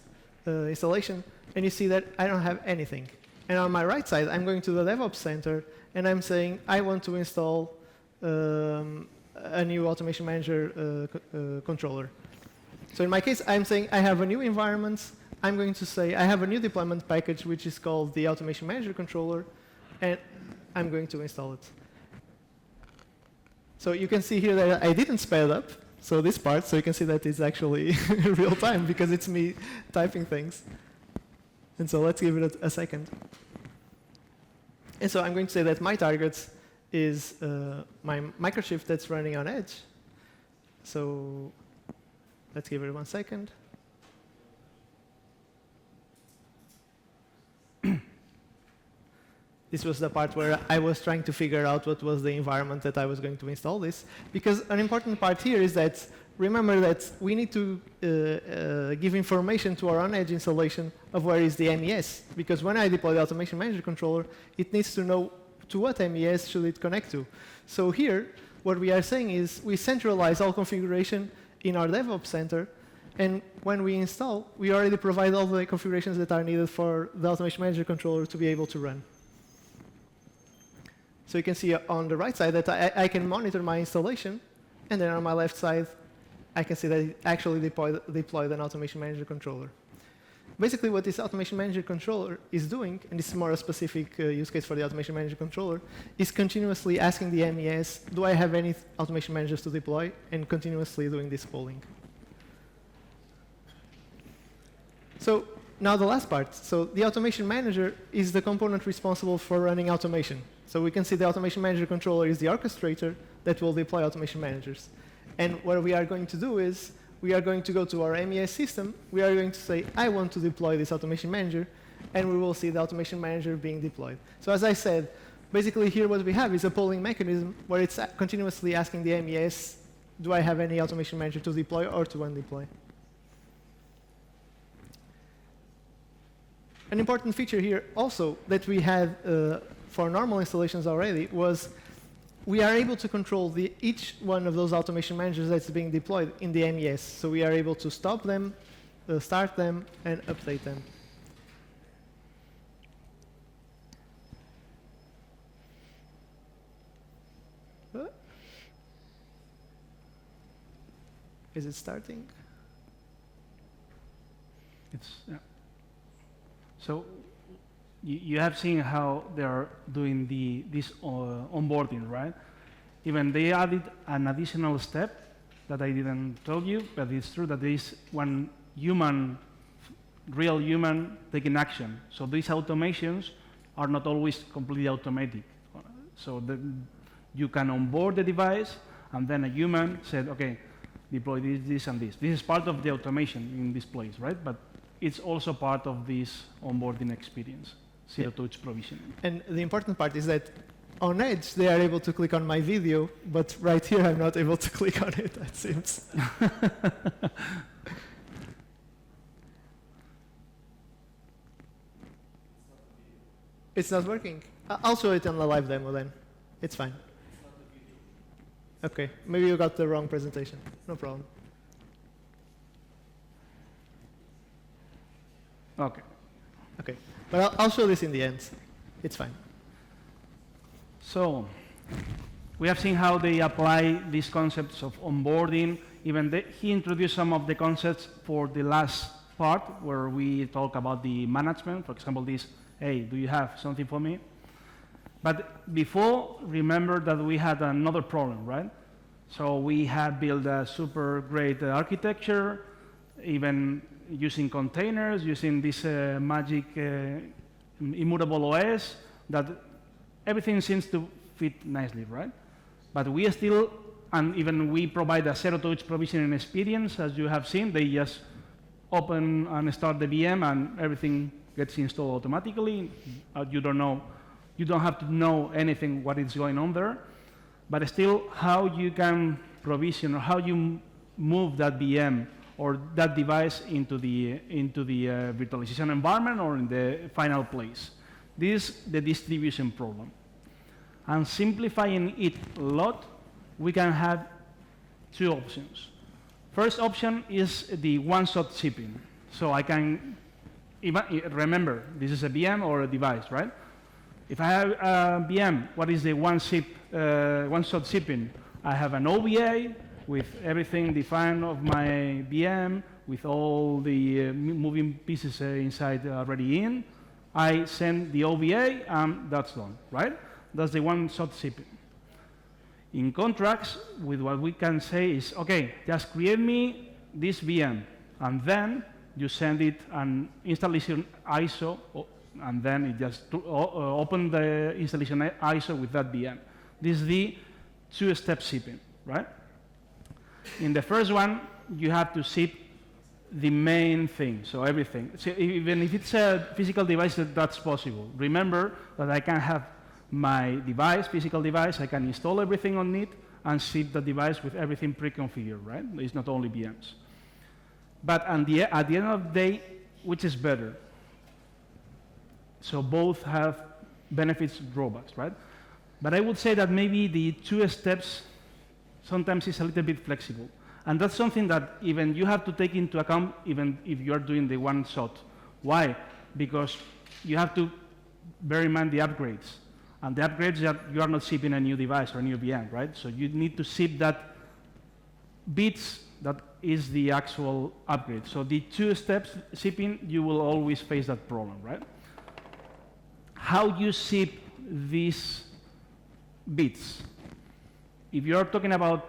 installation, and you see that I don't have anything. And on my right side, I'm going to the DevOps center, and I'm saying I want to install a new automation manager controller. So in my case, I'm saying I have a new environment. I'm going to say I have a new deployment package, which is called the automation manager controller, and I'm going to install it. So you can see here that I didn't sped up. So this part, so you can see that it's actually real time because it's me typing things. And so let's give it a second. And so I'm going to say that my target is my Microshift that's running on Edge. So let's give it 1 second. This was the part where I was trying to figure out what was the environment that I was going to install this. Because an important part here is that, remember that we need to give information to our on-edge installation of where is the MES. Because when I deploy the Automation Manager controller, it needs to know to what MES should it connect to. So here, what we are saying is we centralize all configuration in our DevOps center. And when we install, we already provide all the configurations that are needed for the Automation Manager controller to be able to run. So you can see on the right side that I can monitor my installation, and then on my left side, I can see that it actually deployed an Automation Manager controller. Basically, what this Automation Manager controller is doing, and this is more a specific use case for the Automation Manager controller, is continuously asking the MES, do I have any Automation Managers to deploy, and continuously doing this polling. So now the last part. So the Automation Manager is the component responsible for running automation. So we can see the Automation Manager controller is the orchestrator that will deploy automation managers. And what we are going to do is we are going to go to our MES system. We are going to say, I want to deploy this automation manager, and we will see the automation manager being deployed. So as I said, basically here what we have is a polling mechanism where it's continuously asking the MES, do I have any automation manager to deploy or to undeploy? An important feature here also that we had for normal installations already was we are able to control each one of those automation managers that's being deployed in the MES. So we are able to stop them, start them, and update them. Is it starting? Yeah. So you have seen how they are doing this onboarding, right? Even they added an additional step that I didn't tell you, but it's true that there is one human, real human taking action. So these automations are not always completely automatic. So you can onboard the device, and then a human said, okay, deploy this, this, and this. This is part of the automation in this place, right? But it's also part of this onboarding experience, zero-touch provisioning. And the important part is that on Edge, they are able to click on my video, but right here, I'm not able to click on it, that seems. It's not working. I'll show it on the live demo then. It's fine. OK, maybe you got the wrong presentation. No problem. OK. OK, but I'll show this in the end. It's fine. So We have seen how they apply these concepts of onboarding. He introduced some of the concepts for the last part where we talk about the management. For example, this, hey, do you have something for me? But before, remember that we had another problem, right? So we had built a super great architecture, even using containers, using this magic immutable OS, that everything seems to fit nicely, right? But we still, and even we provide a zero-touch provisioning experience, as you have seen. They just open and start the VM, and everything gets installed automatically. You don't have to know anything what is going on there. But still, how you can provision or how you move that VM or that device into the virtualization environment or in the final place. This is the distribution problem. And simplifying it a lot, we can have two options. First option is the one-shot shipping. So I can, remember, this is a VM or a device, right? If I have a VM, what is the one-shot shipping? I have an OVA with everything defined of my VM, with all the moving pieces inside already in. I send the OVA, and that's done, right? That's the one-shot shipping. In contrast, with what we can say is, okay, just create me this VM, and then you send it an installation ISO, and then it just open the installation ISO with that VM. This is the two-step shipping, right? In the first one, you have to ship the main thing, so everything. So even if it's a physical device, that's possible. Remember that I can have my device, physical device, I can install everything on it and ship the device with everything pre-configured, right? It's not only VMs. But at the end of the day, which is better? So both have benefits, drawbacks, right? But I would say that maybe the two steps sometimes is a little bit flexible. And that's something that even you have to take into account even if you are doing the one shot. Why? Because you have to bear in mind the upgrades. And the upgrades that you are not shipping a new device or a new VM, right? So you need to ship that bits that is the actual upgrade. So the two steps shipping, you will always face that problem, right? How you ship these bits? If you're talking about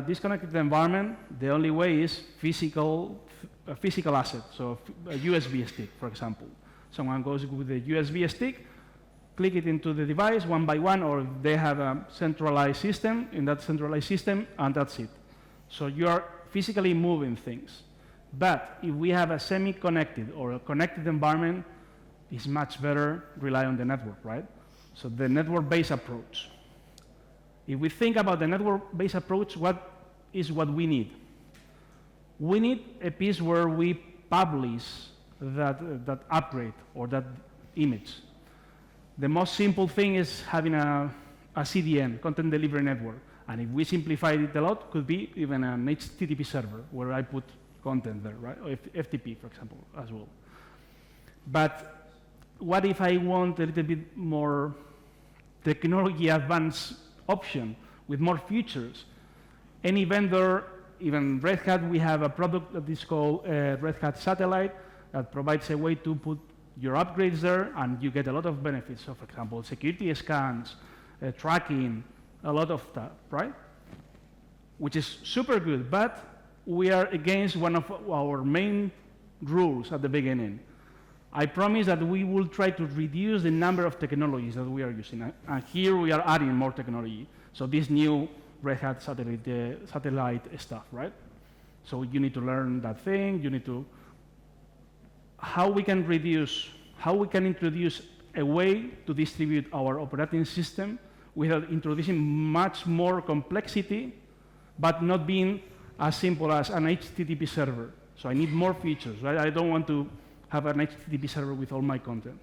disconnected environment, the only way is a physical asset, so a USB stick, for example. Someone goes with a USB stick, click it into the device one by one, or they have a centralized system, in that centralized system, and that's it. So you are physically moving things. But if we have a semi-connected or a connected environment, it's much better rely on the network, right? So the network-based approach. If we think about the network-based approach, what is what we need? We need a piece where we publish that upgrade or that image. The most simple thing is having a CDN, content delivery network. And if we simplify it a lot, could be even an HTTP server where I put content there, right? Or FTP, for example, as well. But what if I want a little bit more technology advanced option with more features? Any vendor, even Red Hat, we have a product that is called Red Hat Satellite that provides a way to put your upgrades there, and you get a lot of benefits. So, for example, security scans, tracking, a lot of stuff, right? Which is super good, but we are against one of our main rules at the beginning. I promise that we will try to reduce the number of technologies that we are using. And here we are adding more technology. So this new Red Hat satellite stuff, right? So you need to learn that thing. You need to, how we can introduce a way to distribute our operating system without introducing much more complexity, but not being as simple as an HTTP server. So I need more features, right? I don't want to have an HTTP server with all my content.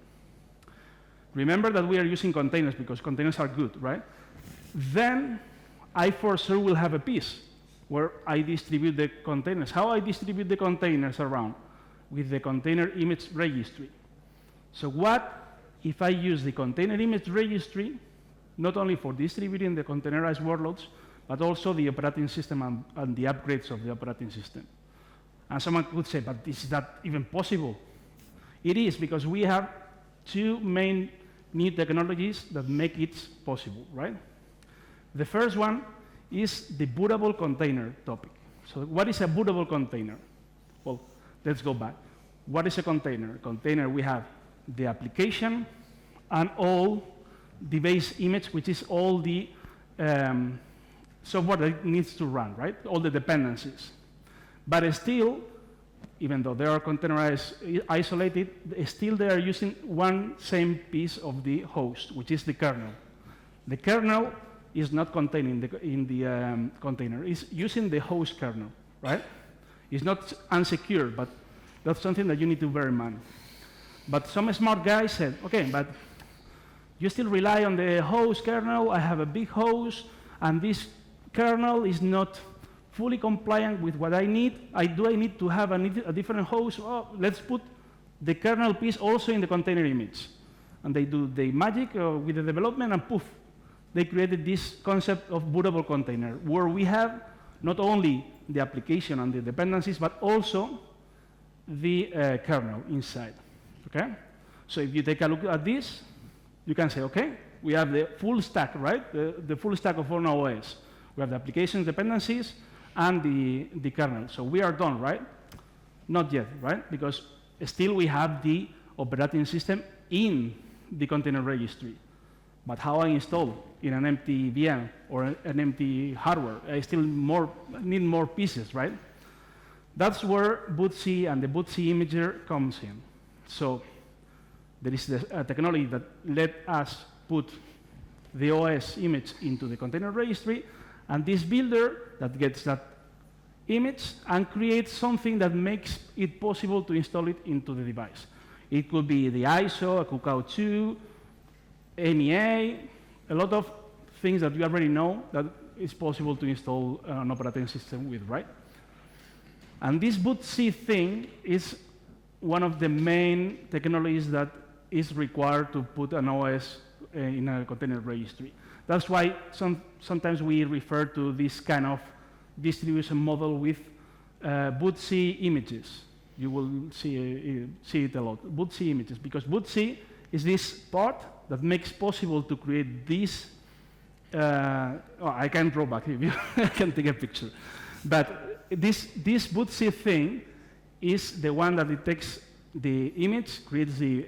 Remember that we are using containers because containers are good, right? Then I for sure will have a piece where I distribute the containers. How I distribute the containers around? With the container image registry. So what if I use the container image registry not only for distributing the containerized workloads, but also the operating system and the upgrades of the operating system. And someone could say, but is that even possible? It is, because we have two main new technologies that make it possible, right? The first one is the bootable container topic. So what is a bootable container? Well, let's go back. What is a container? A container, we have the application and all the base image, which is all the software that it needs to run, right? All the dependencies. But still, even though they are containerized, isolated, still they are using one same piece of the host, which is the kernel. The kernel is not contained in the container. It's using the host kernel, right? It's not unsecure, but that's something that you need to bear in mind. But some smart guys said, okay, but you still rely on the host kernel. I have a big host, and this kernel is not fully compliant with what I need. I need to have a different host. Oh, let's put the kernel piece also in the container image. And they do the magic with the development, and poof, they created this concept of bootable container, where we have not only the application and the dependencies, but also the kernel inside, okay? So if you take a look at this, you can say, okay, we have the full stack, right? The full stack of our OS. We have the applications, dependencies, and the kernel. So we are done, right? Not yet, right? Because still we have the operating system in the container registry. But how I install in an empty VM or an empty hardware? I still need more pieces, right? That's where bootc and the bootc imager comes in. So there is a technology that let us put the OS image into the container registry, and this builder that gets that image and creates something that makes it possible to install it into the device. It could be the ISO, a cookout 2, MEA, a lot of things that you already know that is possible to install an operating system with, right? And this bootc thing is one of the main technologies that is required to put an OS in a container registry. That's why sometimes we refer to this kind of distribution model with bootc images. You will see it a lot, bootc images, because bootc is this part that makes possible to create this. I can draw back if you I can take a picture. But this bootc thing is the one that it takes the image, creates the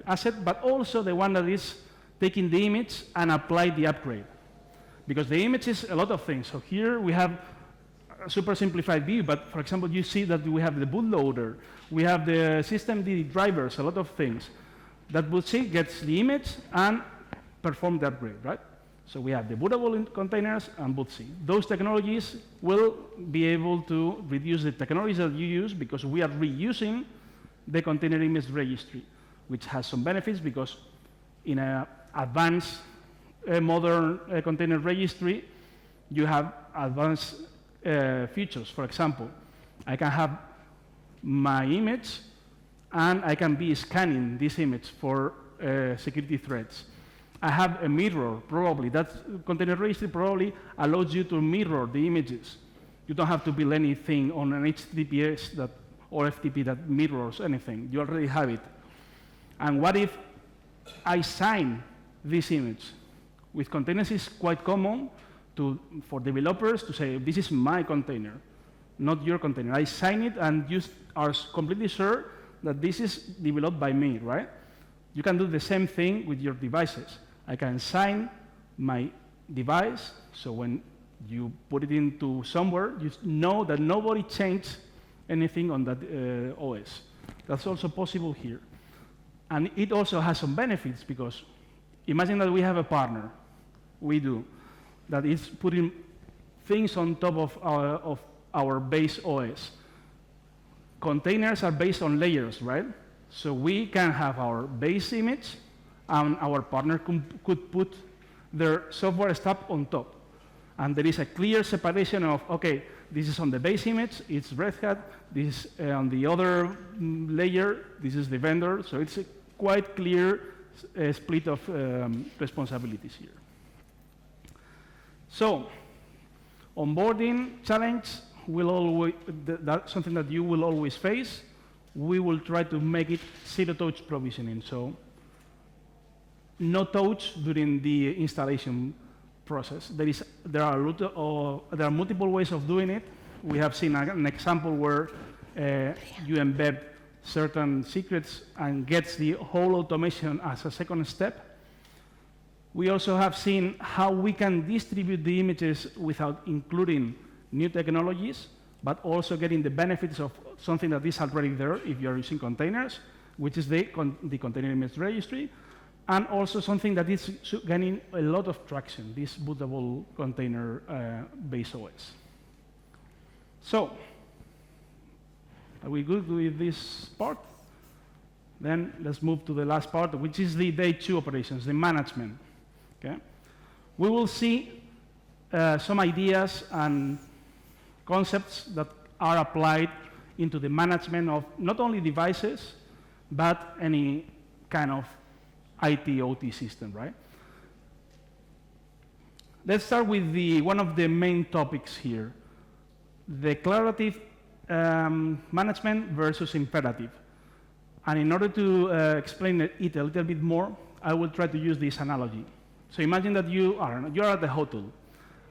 asset, but also the one that is taking the image and apply the upgrade. Because the image is a lot of things. So here we have a super simplified view, but for example, you see that we have the bootloader, we have the systemd drivers, a lot of things. That bootc gets the image and perform the upgrade, right? So we have the bootable containers and bootc. Those technologies will be able to reduce the technologies that you use, because we are reusing the container image registry, which has some benefits, because in an advanced modern container registry, you have advanced features. For example, I can have my image and I can be scanning this image for security threats. I have a mirror, probably. That container registry probably allows you to mirror the images. You don't have to build anything on an HTTPS or FTP that mirrors anything. You already have it. And what if I sign this image? With containers, it's quite common for developers to say, this is my container, not your container. I sign it, and you are completely sure that this is developed by me, right? You can do the same thing with your devices. I can sign my device, so when you put it into somewhere, you know that nobody changed anything on that OS. That's also possible here. And it also has some benefits, because imagine that we have a partner, we do, that is putting things on top of our base OS. Containers are based on layers, right? So we can have our base image, and our partner could put their software stack on top. And there is a clear separation of, okay, this is on the base image, it's Red Hat, this is on the other layer, this is the vendor. So it's a quite clear split of responsibilities here. So, onboarding challenge will always, that's something that you will always face. We will try to make it zero-touch provisioning. So, no touch during the installation process. There are multiple ways of doing it. We have seen an example where you embed certain secrets and gets the whole automation as a second step. We also have seen how we can distribute the images without including new technologies, but also getting the benefits of something that is already there if you're using containers, which is the container image registry, and also something that is gaining a lot of traction, this bootable container-based OS. So, are we good with this part? Then let's move to the last part, which is the day 2 operations, the management. Okay? We will see some ideas and concepts that are applied into the management of not only devices, but any kind of IT, OT system, right? Let's start with one of the main topics here, declarative management versus imperative. And in order to explain it a little bit more, I will try to use this analogy. So imagine that you are at the hotel,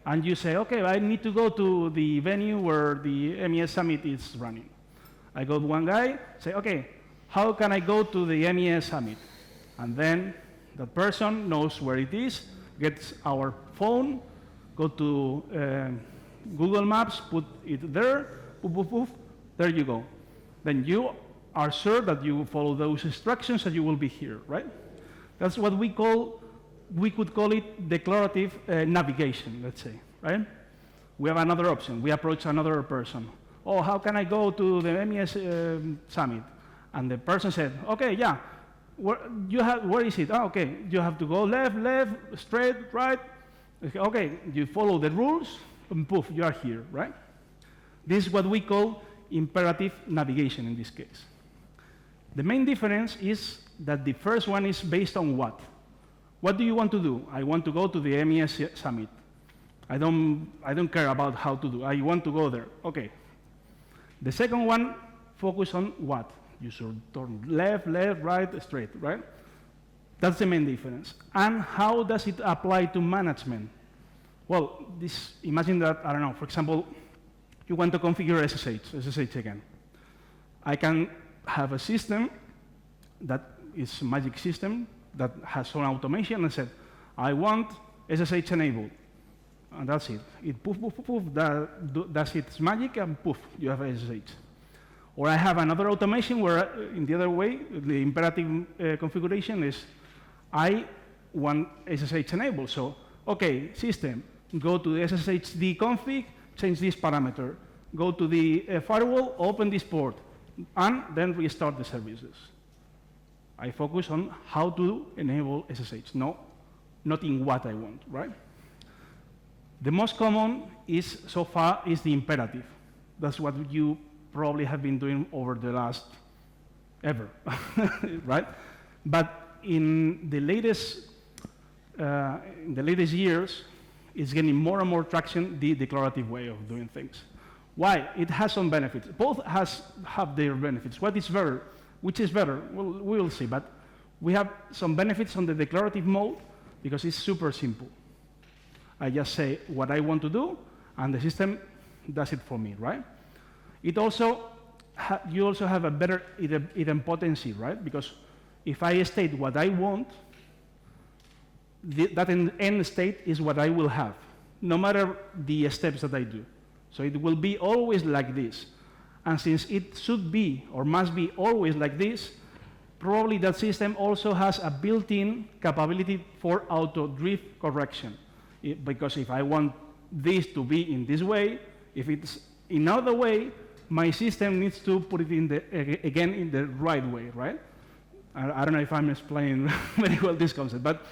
and you say, okay, I need to go to the venue where the MES Summit is running. I go to one guy, say, okay, how can I go to the MES Summit? And then that person knows where it is, gets our phone, go to Google Maps, put it there, poof, poof, poof, there you go. Then you are sure that you follow those instructions and you will be here, right? That's what we could call it declarative navigation, let's say, right? We have another option. We approach another person. Oh, how can I go to the MES Summit? And the person said, okay, yeah, where is it? Oh, okay, you have to go left, straight, right. Okay, you follow the rules, and poof, you are here, right? This is what we call imperative navigation in this case. The main difference is that the first one is based on what? What do you want to do? I want to go to the MES Summit. I don't care about how to do. I want to go there. Okay. The second one focus on what? You should turn left, right, straight, right? That's the main difference. And how does it apply to management? Well, imagine that, I don't know, for example, you want to configure SSH again. I can have a system that is a magic system that has some automation and said, I want SSH enabled. And that's it. It poof, poof, poof, poof, that's its magic, and poof, you have SSH. Or I have another automation where, in the other way, the imperative configuration is, I want SSH enabled. So, okay, system, go to the SSHD config, change this parameter. Go to the firewall, open this port, and then restart the services. I focus on how to enable SSH, not in what I want, right? The most common so far is the imperative. That's what you probably have been doing over the last ever, right? But in the latest years, it's getting more and more traction, the declarative way of doing things. Why? It has some benefits. Both have their benefits. What is better? Which is better? Well, we will see. But we have some benefits on the declarative mode because it's super simple. I just say what I want to do, and the system does it for me, right? It also, you also have a better idempotency, right? Because if I state what I want, that end state is what I will have, no matter the steps that I do. So it will be always like this. And since it should be or must be always like this, probably that system also has a built-in capability for auto-drift correction. Because if I want this to be in this way, if it's another way, my system needs to put it again in the right way, right? I don't know if I'm explaining very well this concept, but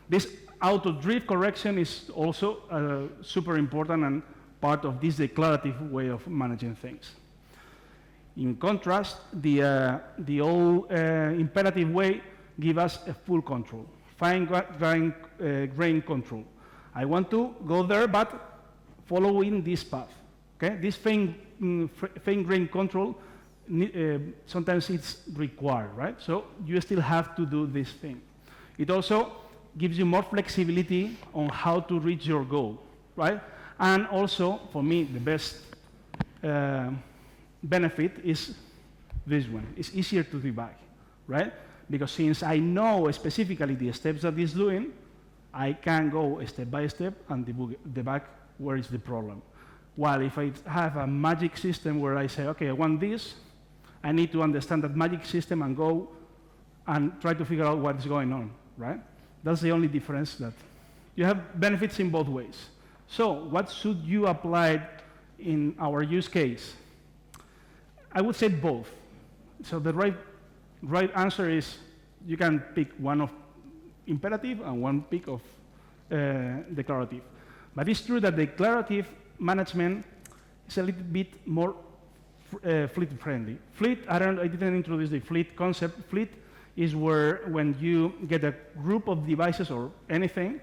this auto-drift correction is also super important and part of this declarative way of managing things. In contrast, the old imperative way gives us a full control, fine-grained control. I want to go there, but following this path. Okay, this fine-grained control, sometimes it's required, right? So you still have to do this thing. It also gives you more flexibility on how to reach your goal, right? And also, for me, the best benefit is this one. It's easier to debug, right? Because since I know specifically the steps that it's doing, I can go step by step and debug where is the problem. While if I have a magic system where I say, okay, I want this, I need to understand that magic system and go and try to figure out what is going on, right? That's the only difference, that you have benefits in both ways. So what should you apply in our use case? I would say both. So the right answer is you can pick one of imperative and one pick of declarative. But it's true that declarative management is a little bit more fleet friendly. Fleet, I didn't introduce the fleet concept. Fleet is where when you get a group of devices or anything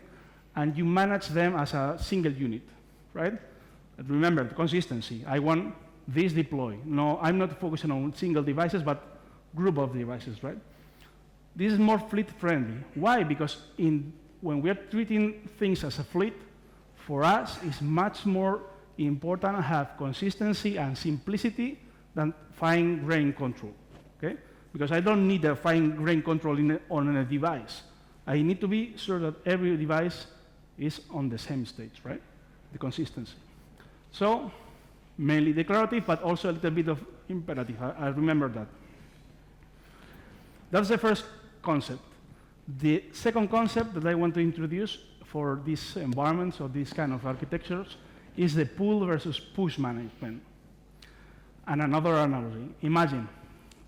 and you manage them as a single unit, right? But remember, the consistency. I want this deploy. No, I'm not focusing on single devices, but group of devices, right? This is more fleet friendly. Why? Because when we are treating things as a fleet, for us, it's much more important to have consistency and simplicity than fine-grained control, okay? Because I don't need a fine-grained control on a device. I need to be sure that every device is on the same stage, right? The consistency. So, mainly declarative, but also a little bit of imperative. I remember that. That's the first concept. The second concept that I want to introduce for these environments or these kind of architectures is the pull versus push management. And another analogy. Imagine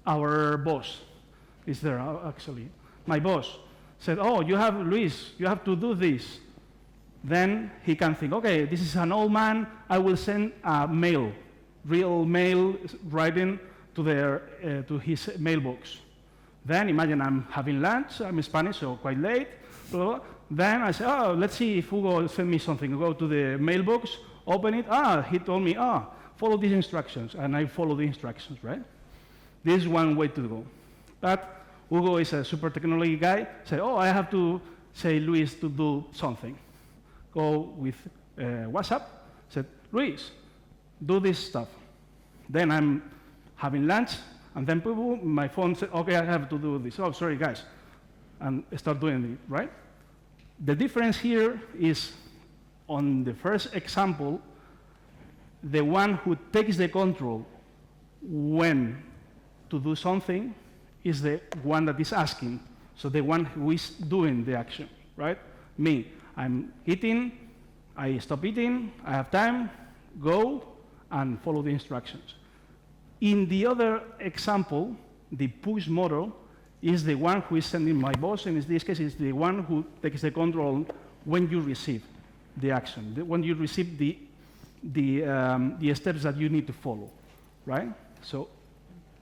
our boss is there, actually. My boss said, oh, Luis, you have to do this. Then he can think, okay, this is an old man, I will send a mail, real mail writing to his mailbox. Then imagine I'm having lunch, I'm Spanish, so quite late, blah, blah, blah. Then I say, oh, let's see if Hugo send me something. I go to the mailbox, open it, he told me, follow these instructions, and I follow the instructions, right? This is one way to go. But Hugo is a super technology guy, say, I have to say Luis to do something. Go with WhatsApp, said, Luis, do this stuff. Then I'm having lunch, and then my phone said, okay, I have to do this. Oh, sorry, guys. And start doing it, right? The difference here is, on the first example, the one who takes the control when to do something is the one that is asking. So the one who is doing the action, right? Me, I'm eating, I stop eating, I have time, go, and follow the instructions. In the other example, the push model is the one who is sending my boss, and in this case, is the one who takes the control when you receive the action, when you receive the steps that you need to follow, right? So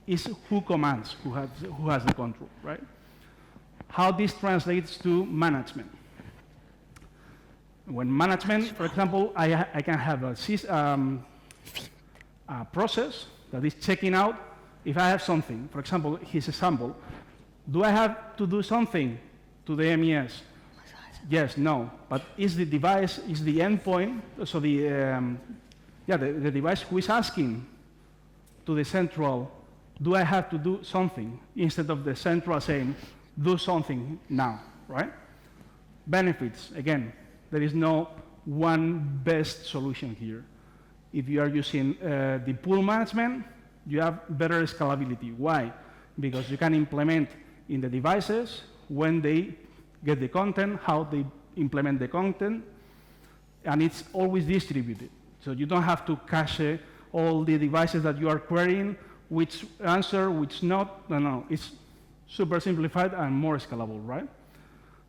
it's who commands, who has the control, right? How this translates to management. When management, for example, I can have a process that is checking out if I have something. For example, his example, do I have to do something to the MES? Yes, no, but is the device, is the endpoint, so the device who is asking to the central, do I have to do something, instead of the central saying, do something now, right? Benefits, again, there is no one best solution here. If you are using the pool management, you have better scalability. Why? Because you can implement in the devices when they get the content, how they implement the content, and it's always distributed. So you don't have to cache all the devices that you are querying, which answer, which not. No, it's super simplified and more scalable, right?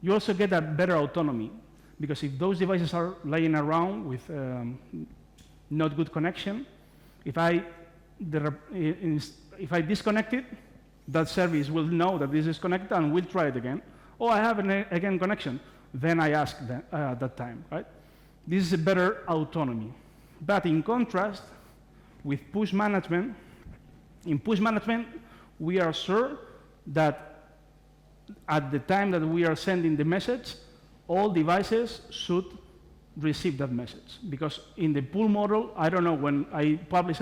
You also get a better autonomy, because if those devices are laying around with not good connection, if I disconnect it, that service will know that this is connected and will try it again. Oh, I have again connection. Then I ask them, at that time, right? This is a better autonomy. But in contrast, with push management, in push management, we are sure that at the time that we are sending the message, all devices should receive that message. Because in the pull model, I don't know when I publish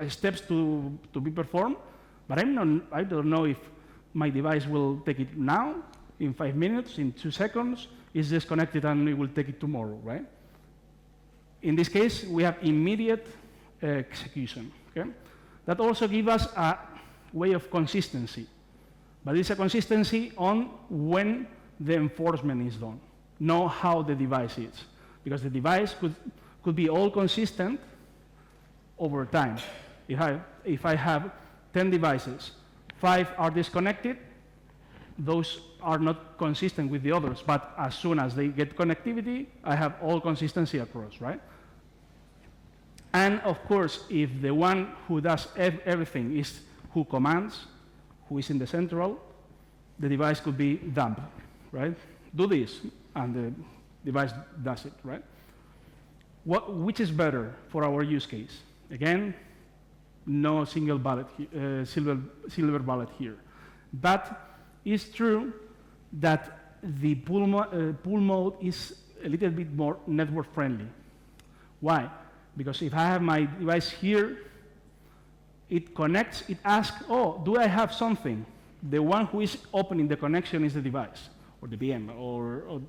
steps to be performed, but I don't know if my device will take it now, in 5 minutes, in 2 seconds, it's disconnected and it will take it tomorrow, right? In this case, we have immediate execution, okay? That also gives us a way of consistency, but it's a consistency on when the enforcement is done, not how the device is, because the device could be all consistent over time. If I have 10 devices, 5 are disconnected, those are not consistent with the others, but as soon as they get connectivity, I have all consistency across, right? And of course, if the one who does everything is who commands, who is in the central, the device could be dumb, right? Do this, and the device does it, right? Which is better for our use case? Again, no single bullet, silver bullet here. But it's true that the pull mode is a little bit more network friendly. Why? Because if I have my device here, it connects, it asks, oh, do I have something? The one who is opening the connection is the device, or the VM, or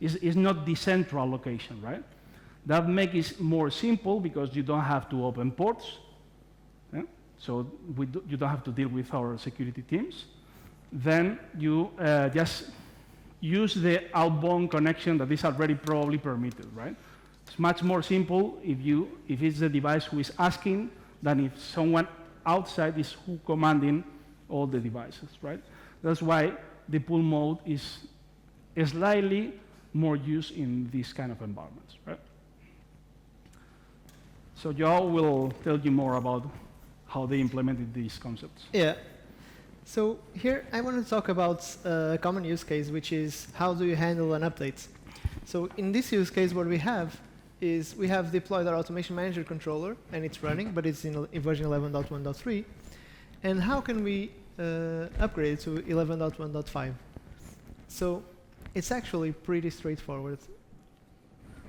is not the central location, right? That makes it more simple because you don't have to open ports. Yeah? So you don't have to deal with our security teams. Then you just use the outbound connection that is already probably permitted, right? It's much more simple if it's the device who is asking than if someone outside is who commanding all the devices, right? That's why the pull mode is slightly more used in these kind of environments, right? So Joao will tell you more about how they implemented these concepts. Yeah. So here I want to talk about a common use case, which is how do you handle an update? So in this use case, what we have is we have deployed our automation manager controller, and it's running, but it's in version 11.1.3. And how can we upgrade it to 11.1.5? So it's actually pretty straightforward.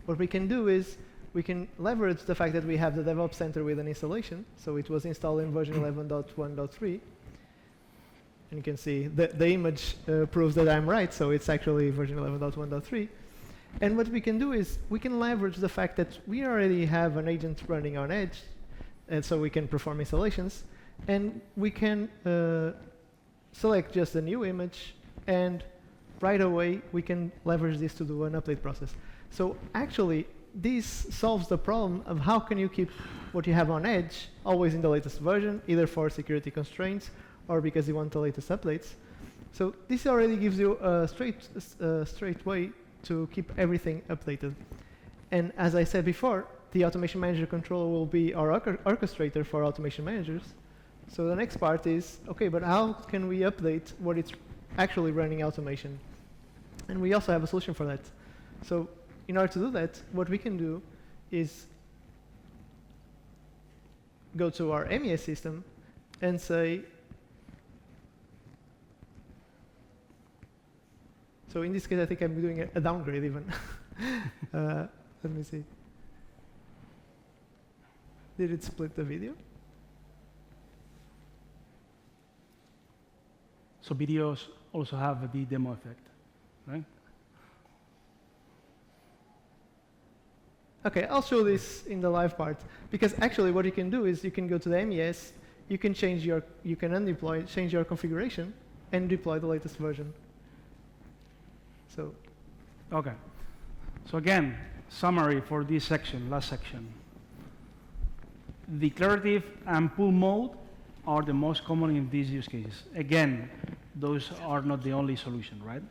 What we can do is we can leverage the fact that we have the DevOps Center with an installation. So it was installed in version 11.1.3. And you can see the image proves that I'm right, so it's actually version 11.1.3. And what we can do is we can leverage the fact that we already have an agent running on Edge, and so we can perform installations, and we can select just a new image, and right away we can leverage this to do an update process. So actually, this solves the problem of how can you keep what you have on Edge always in the latest version, either for security constraints or because you want the latest updates. So this already gives you a straight way to keep everything updated. And as I said before, the automation manager controller will be our orchestrator for automation managers. So the next part is, okay, but how can we update what it's actually running automation? And we also have a solution for that. So in order to do that, what we can do is go to our MES system and say, so in this case, I think I'm doing a downgrade even. Let me see. Did it split the video? So videos also have the demo effect, right? Okay, I'll show this in the live part, because actually what you can do is you can go to the MES, you can change your, you can undeploy, change your configuration, and deploy the latest version. So, okay. So again, summary for this section, last section. Declarative and pull mode are the most common in these use cases. Again, those are not the only solution, right?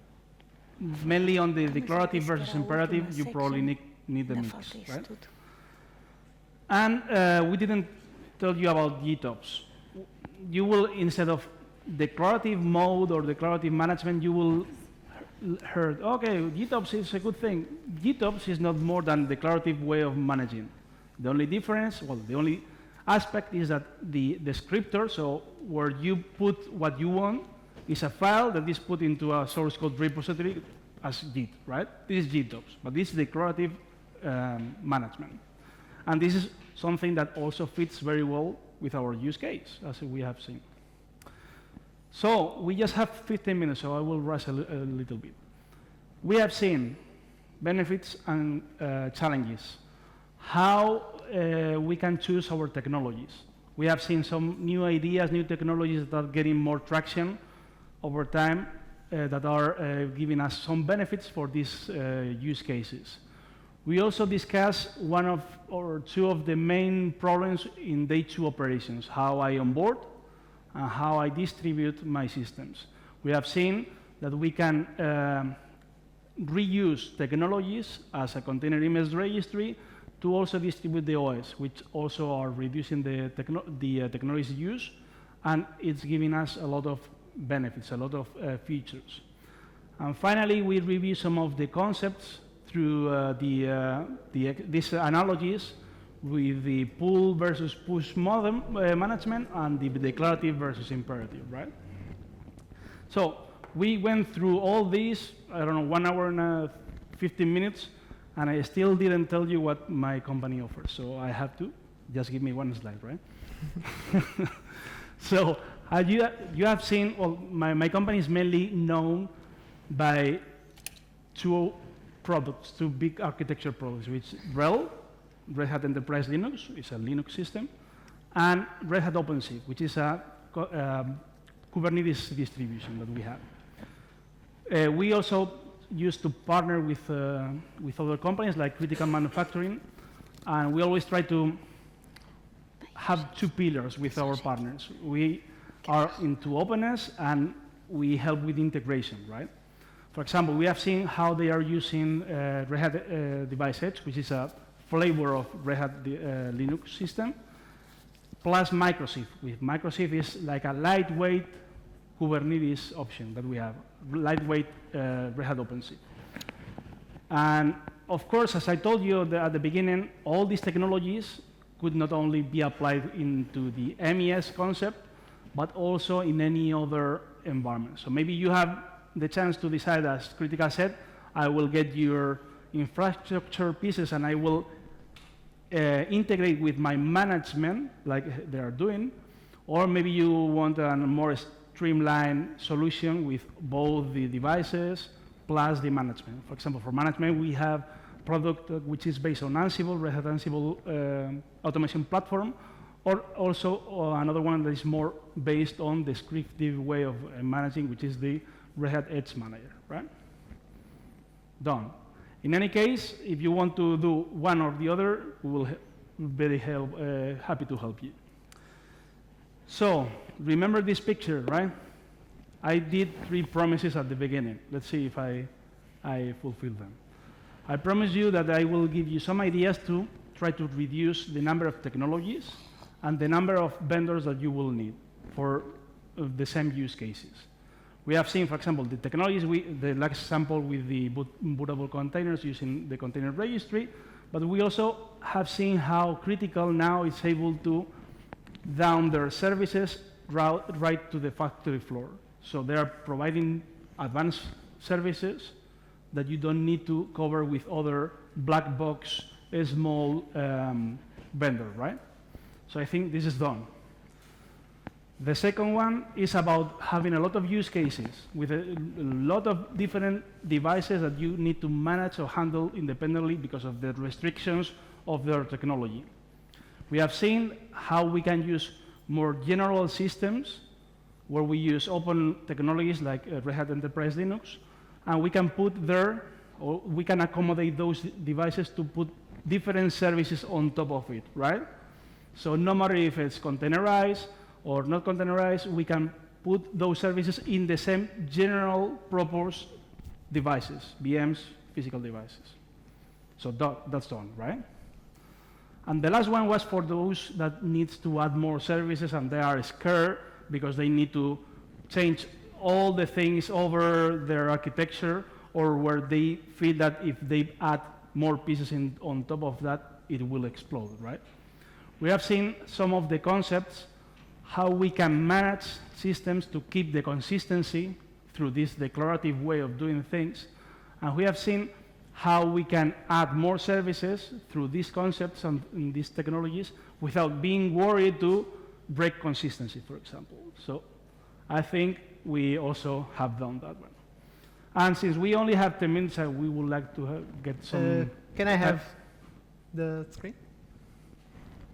Mainly on the declarative versus imperative, you probably need the mix, right? And we didn't tell you about GitOps. You will, instead of declarative mode or declarative management, you will heard, okay, GitOps is a good thing. GitOps is not more than a declarative way of managing. The only difference, well, the only aspect is that the descriptor, so where you put what you want, is a file that is put into a source code repository as Git, right? This is GitOps, but this is declarative management. And this is something that also fits very well with our use case, as we have seen. So we just have 15 minutes, so I will rush a little bit. We have seen benefits and challenges, how we can choose our technologies. We have seen some new ideas, new technologies that are getting more traction over time that are giving us some benefits for these use cases. We also discussed one of or two of the main problems in day two operations, how I onboard and how I distribute my systems. We have seen that we can reuse technologies as a container image registry to also distribute the OS, which also are reducing the technology's use, and it's giving us a lot of benefits, a lot of features. And finally, we review some of the concepts through these analogies with the pull versus push model management and the declarative versus imperative, right? So we went through all these, I don't know, 1 hour and 15 minutes, and I still didn't tell you what my company offers. So I have to, just give me one slide, right? So you have seen, well, my company is mainly known by two products, two big architecture products, which RHEL, Red Hat Enterprise Linux, is a Linux system, and Red Hat OpenShift, which is a Kubernetes distribution that we have. We also used to partner with other companies like Critical Manufacturing, and we always try to have two pillars with our partners. We are into openness, and we help with integration, right? For example, we have seen how they are using Red Hat Device Edge, which is a flavor of Red Hat Linux system, plus Microshift. With Microshift is like a lightweight Kubernetes option that we have, lightweight Red Hat OpenShift. And of course, as I told you at the beginning, all these technologies could not only be applied into the MES concept, but also in any other environment. So maybe you have the chance to decide, as Kritika said, I will get your infrastructure pieces and I will integrate with my management, like they are doing, or maybe you want a more streamlined solution with both the devices plus the management. For example, for management, we have a product which is based on Ansible, Red Hat Ansible automation platform, or also another one that is more based on the descriptive way of managing, which is the Red Hat Edge Manager, right? Done. In any case, if you want to do one or the other, we will be very happy to help you. So, remember this picture, right? I did 3 promises at the beginning. Let's see if I fulfill them. I promise you that I will give you some ideas to try to reduce the number of technologies and the number of vendors that you will need for the same use cases. We have seen, for example, the technologies, the last example with the bootable containers using the container registry, but we also have seen how critical now is able to down their services right to the factory floor. So they are providing advanced services that you don't need to cover with other black box, small vendor, right? So I think this is done. The second one is about having a lot of use cases with a lot of different devices that you need to manage or handle independently because of the restrictions of their technology. We have seen how we can use more general systems where we use open technologies like Red Hat Enterprise Linux, and we can put there, or we can accommodate those devices to put different services on top of it, right? So no matter if it's containerized or not containerized, we can put those services in the same general purpose devices, VMs, physical devices. So that's done, right? And the last one was for those that needs to add more services and they are scared because they need to change all the things over their architecture, or where they feel that if they add more pieces on top of that, it will explode, right? We have seen some of the concepts, how we can manage systems to keep the consistency through this declarative way of doing things. And we have seen how we can add more services through these concepts and these technologies without being worried to break consistency, for example. So I think we also have done that one. And since we only have 10 minutes, we would like to get some... Can I have the screen?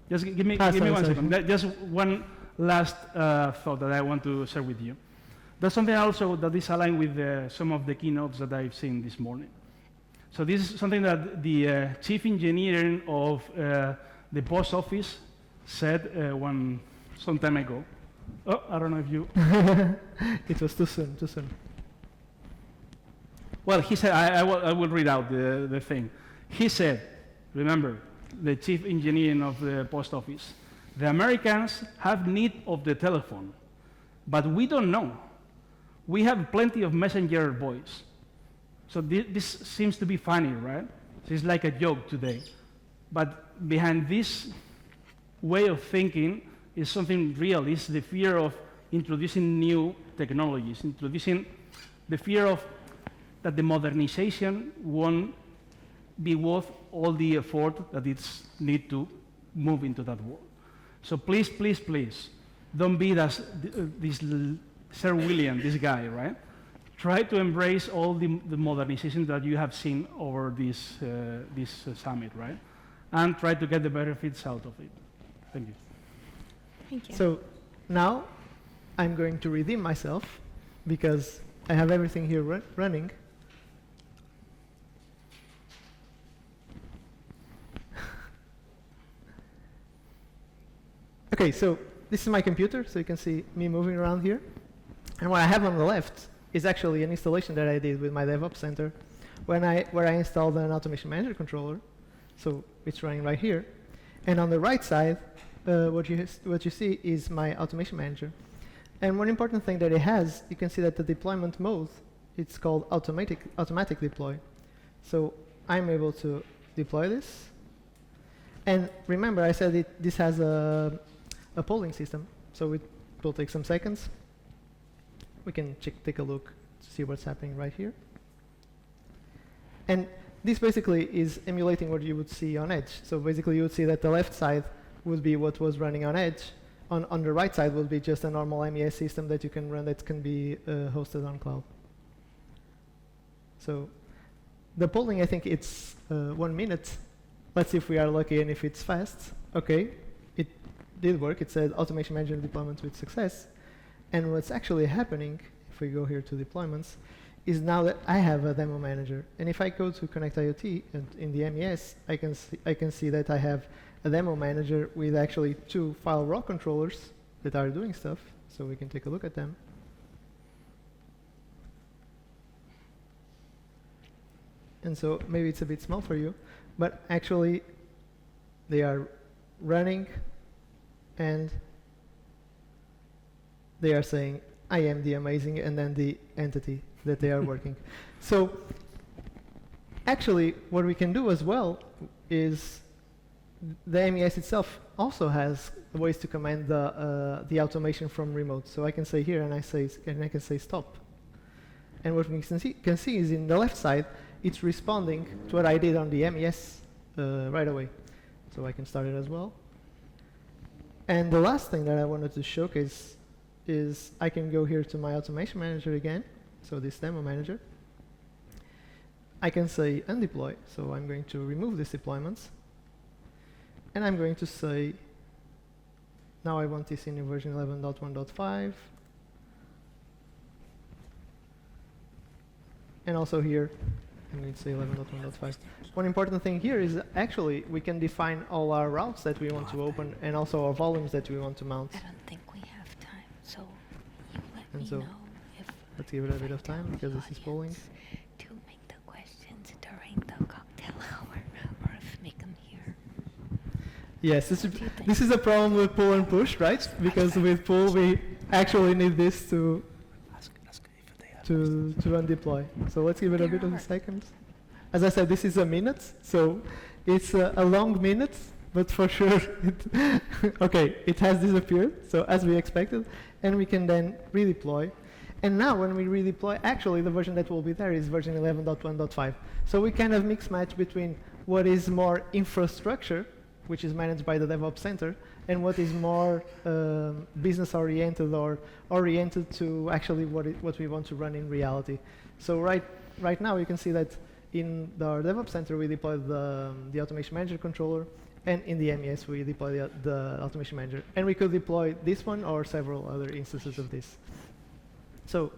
Just give me 1 second. Just one last thought that I want to share with you. That's something also that is aligned with some of the keynotes that I've seen this morning. So this is something that the chief engineer of the post office said some time ago. Oh, I don't know if you... It was too soon. Well, he said, I will read out the thing. He said, remember, the chief engineer of the post office, the Americans have need of the telephone, but we don't know. We have plenty of messenger boys. So this seems to be funny, right? It's like a joke today. But behind this way of thinking is something real. It's the fear of introducing new technologies, introducing the fear of that the modernization won't be worth all the effort that it's need to move into that world. So please, please, please, don't be this Sir William, this guy, right? Try to embrace all the modernization that you have seen over this summit, right? And try to get the benefits out of it. Thank you. Thank you. So now I'm going to redeem myself because I have everything here running. Okay, so this is my computer, so you can see me moving around here. And what I have on the left is actually an installation that I did with my DevOps Center where I installed an Automation Manager controller. So it's running right here. And on the right side, what you see is my Automation Manager. And one important thing that it has, you can see that the deployment mode, it's called automatic deploy. So I'm able to deploy this. And remember, I said this has a polling system, so it will take some seconds. We can take a look to see what's happening right here. And this basically is emulating what you would see on Edge. So basically you would see that the left side would be what was running on Edge. On the right side will be just a normal MES system that you can run that can be hosted on cloud. So the polling, I think it's 1 minute. Let's see if we are lucky and if it's fast. Okay, it did work. It said Automation Manager deployment with success. And what's actually happening, if we go here to deployments, is now that I have a demo manager. And if I go to Connect IoT and in the MES, I can see that I have a demo manager with actually 2 file raw controllers that are doing stuff. So we can take a look at them. And so maybe it's a bit small for you, but actually they are running and they are saying, I am the amazing, and then the entity that they are working. So actually what we can do as well is the MES itself also has ways to command the automation from remote. So I can say here and I can say stop. And what we can see is in the left side, it's responding to what I did on the MES right away. So I can start it as well. And the last thing that I wanted to showcase is I can go here to my Automation Manager again, so this demo manager. I can say undeploy, so I'm going to remove these deployments. And I'm going to say, now I want this in version 11.1.5. And also here, I'm going to say 11.1.5. One important thing here is actually we can define all our routes that we want to open and also our volumes that we want to mount. I don't think we have time, so you let me So know if... let's give it a bit of time because this is polling. To make the questions during the cocktail hour, or if make them here. Yes, What do you think? this is a problem with pull and push, right? Because with pull we actually need this to... Ask to run deploy. So let's give it a bit of a second. As I said, this is a minute, so it's a long minute, but for sure, okay, it has disappeared, so as we expected, and we can then redeploy. And now when we redeploy, actually the version that will be there is version 11.1.5. So we kind of mix match between what is more infrastructure, which is managed by the DevOps Center, and what is more business oriented or oriented to actually what we want to run in reality. So right now you can see that in our DevOps Center we deployed the Automation Manager controller, and in the MES we deploy the Automation Manager. And we could deploy this one or several other instances of this. So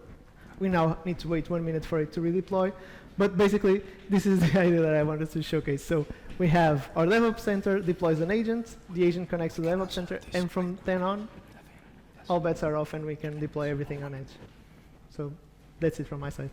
we now need to wait 1 minute for it to redeploy. But basically, this is the idea that I wanted to showcase. So we have our DevOps Center deploys an agent, the agent connects to the DevOps Center, and from then on, all bets are off and we can deploy everything on edge. So that's it from my side.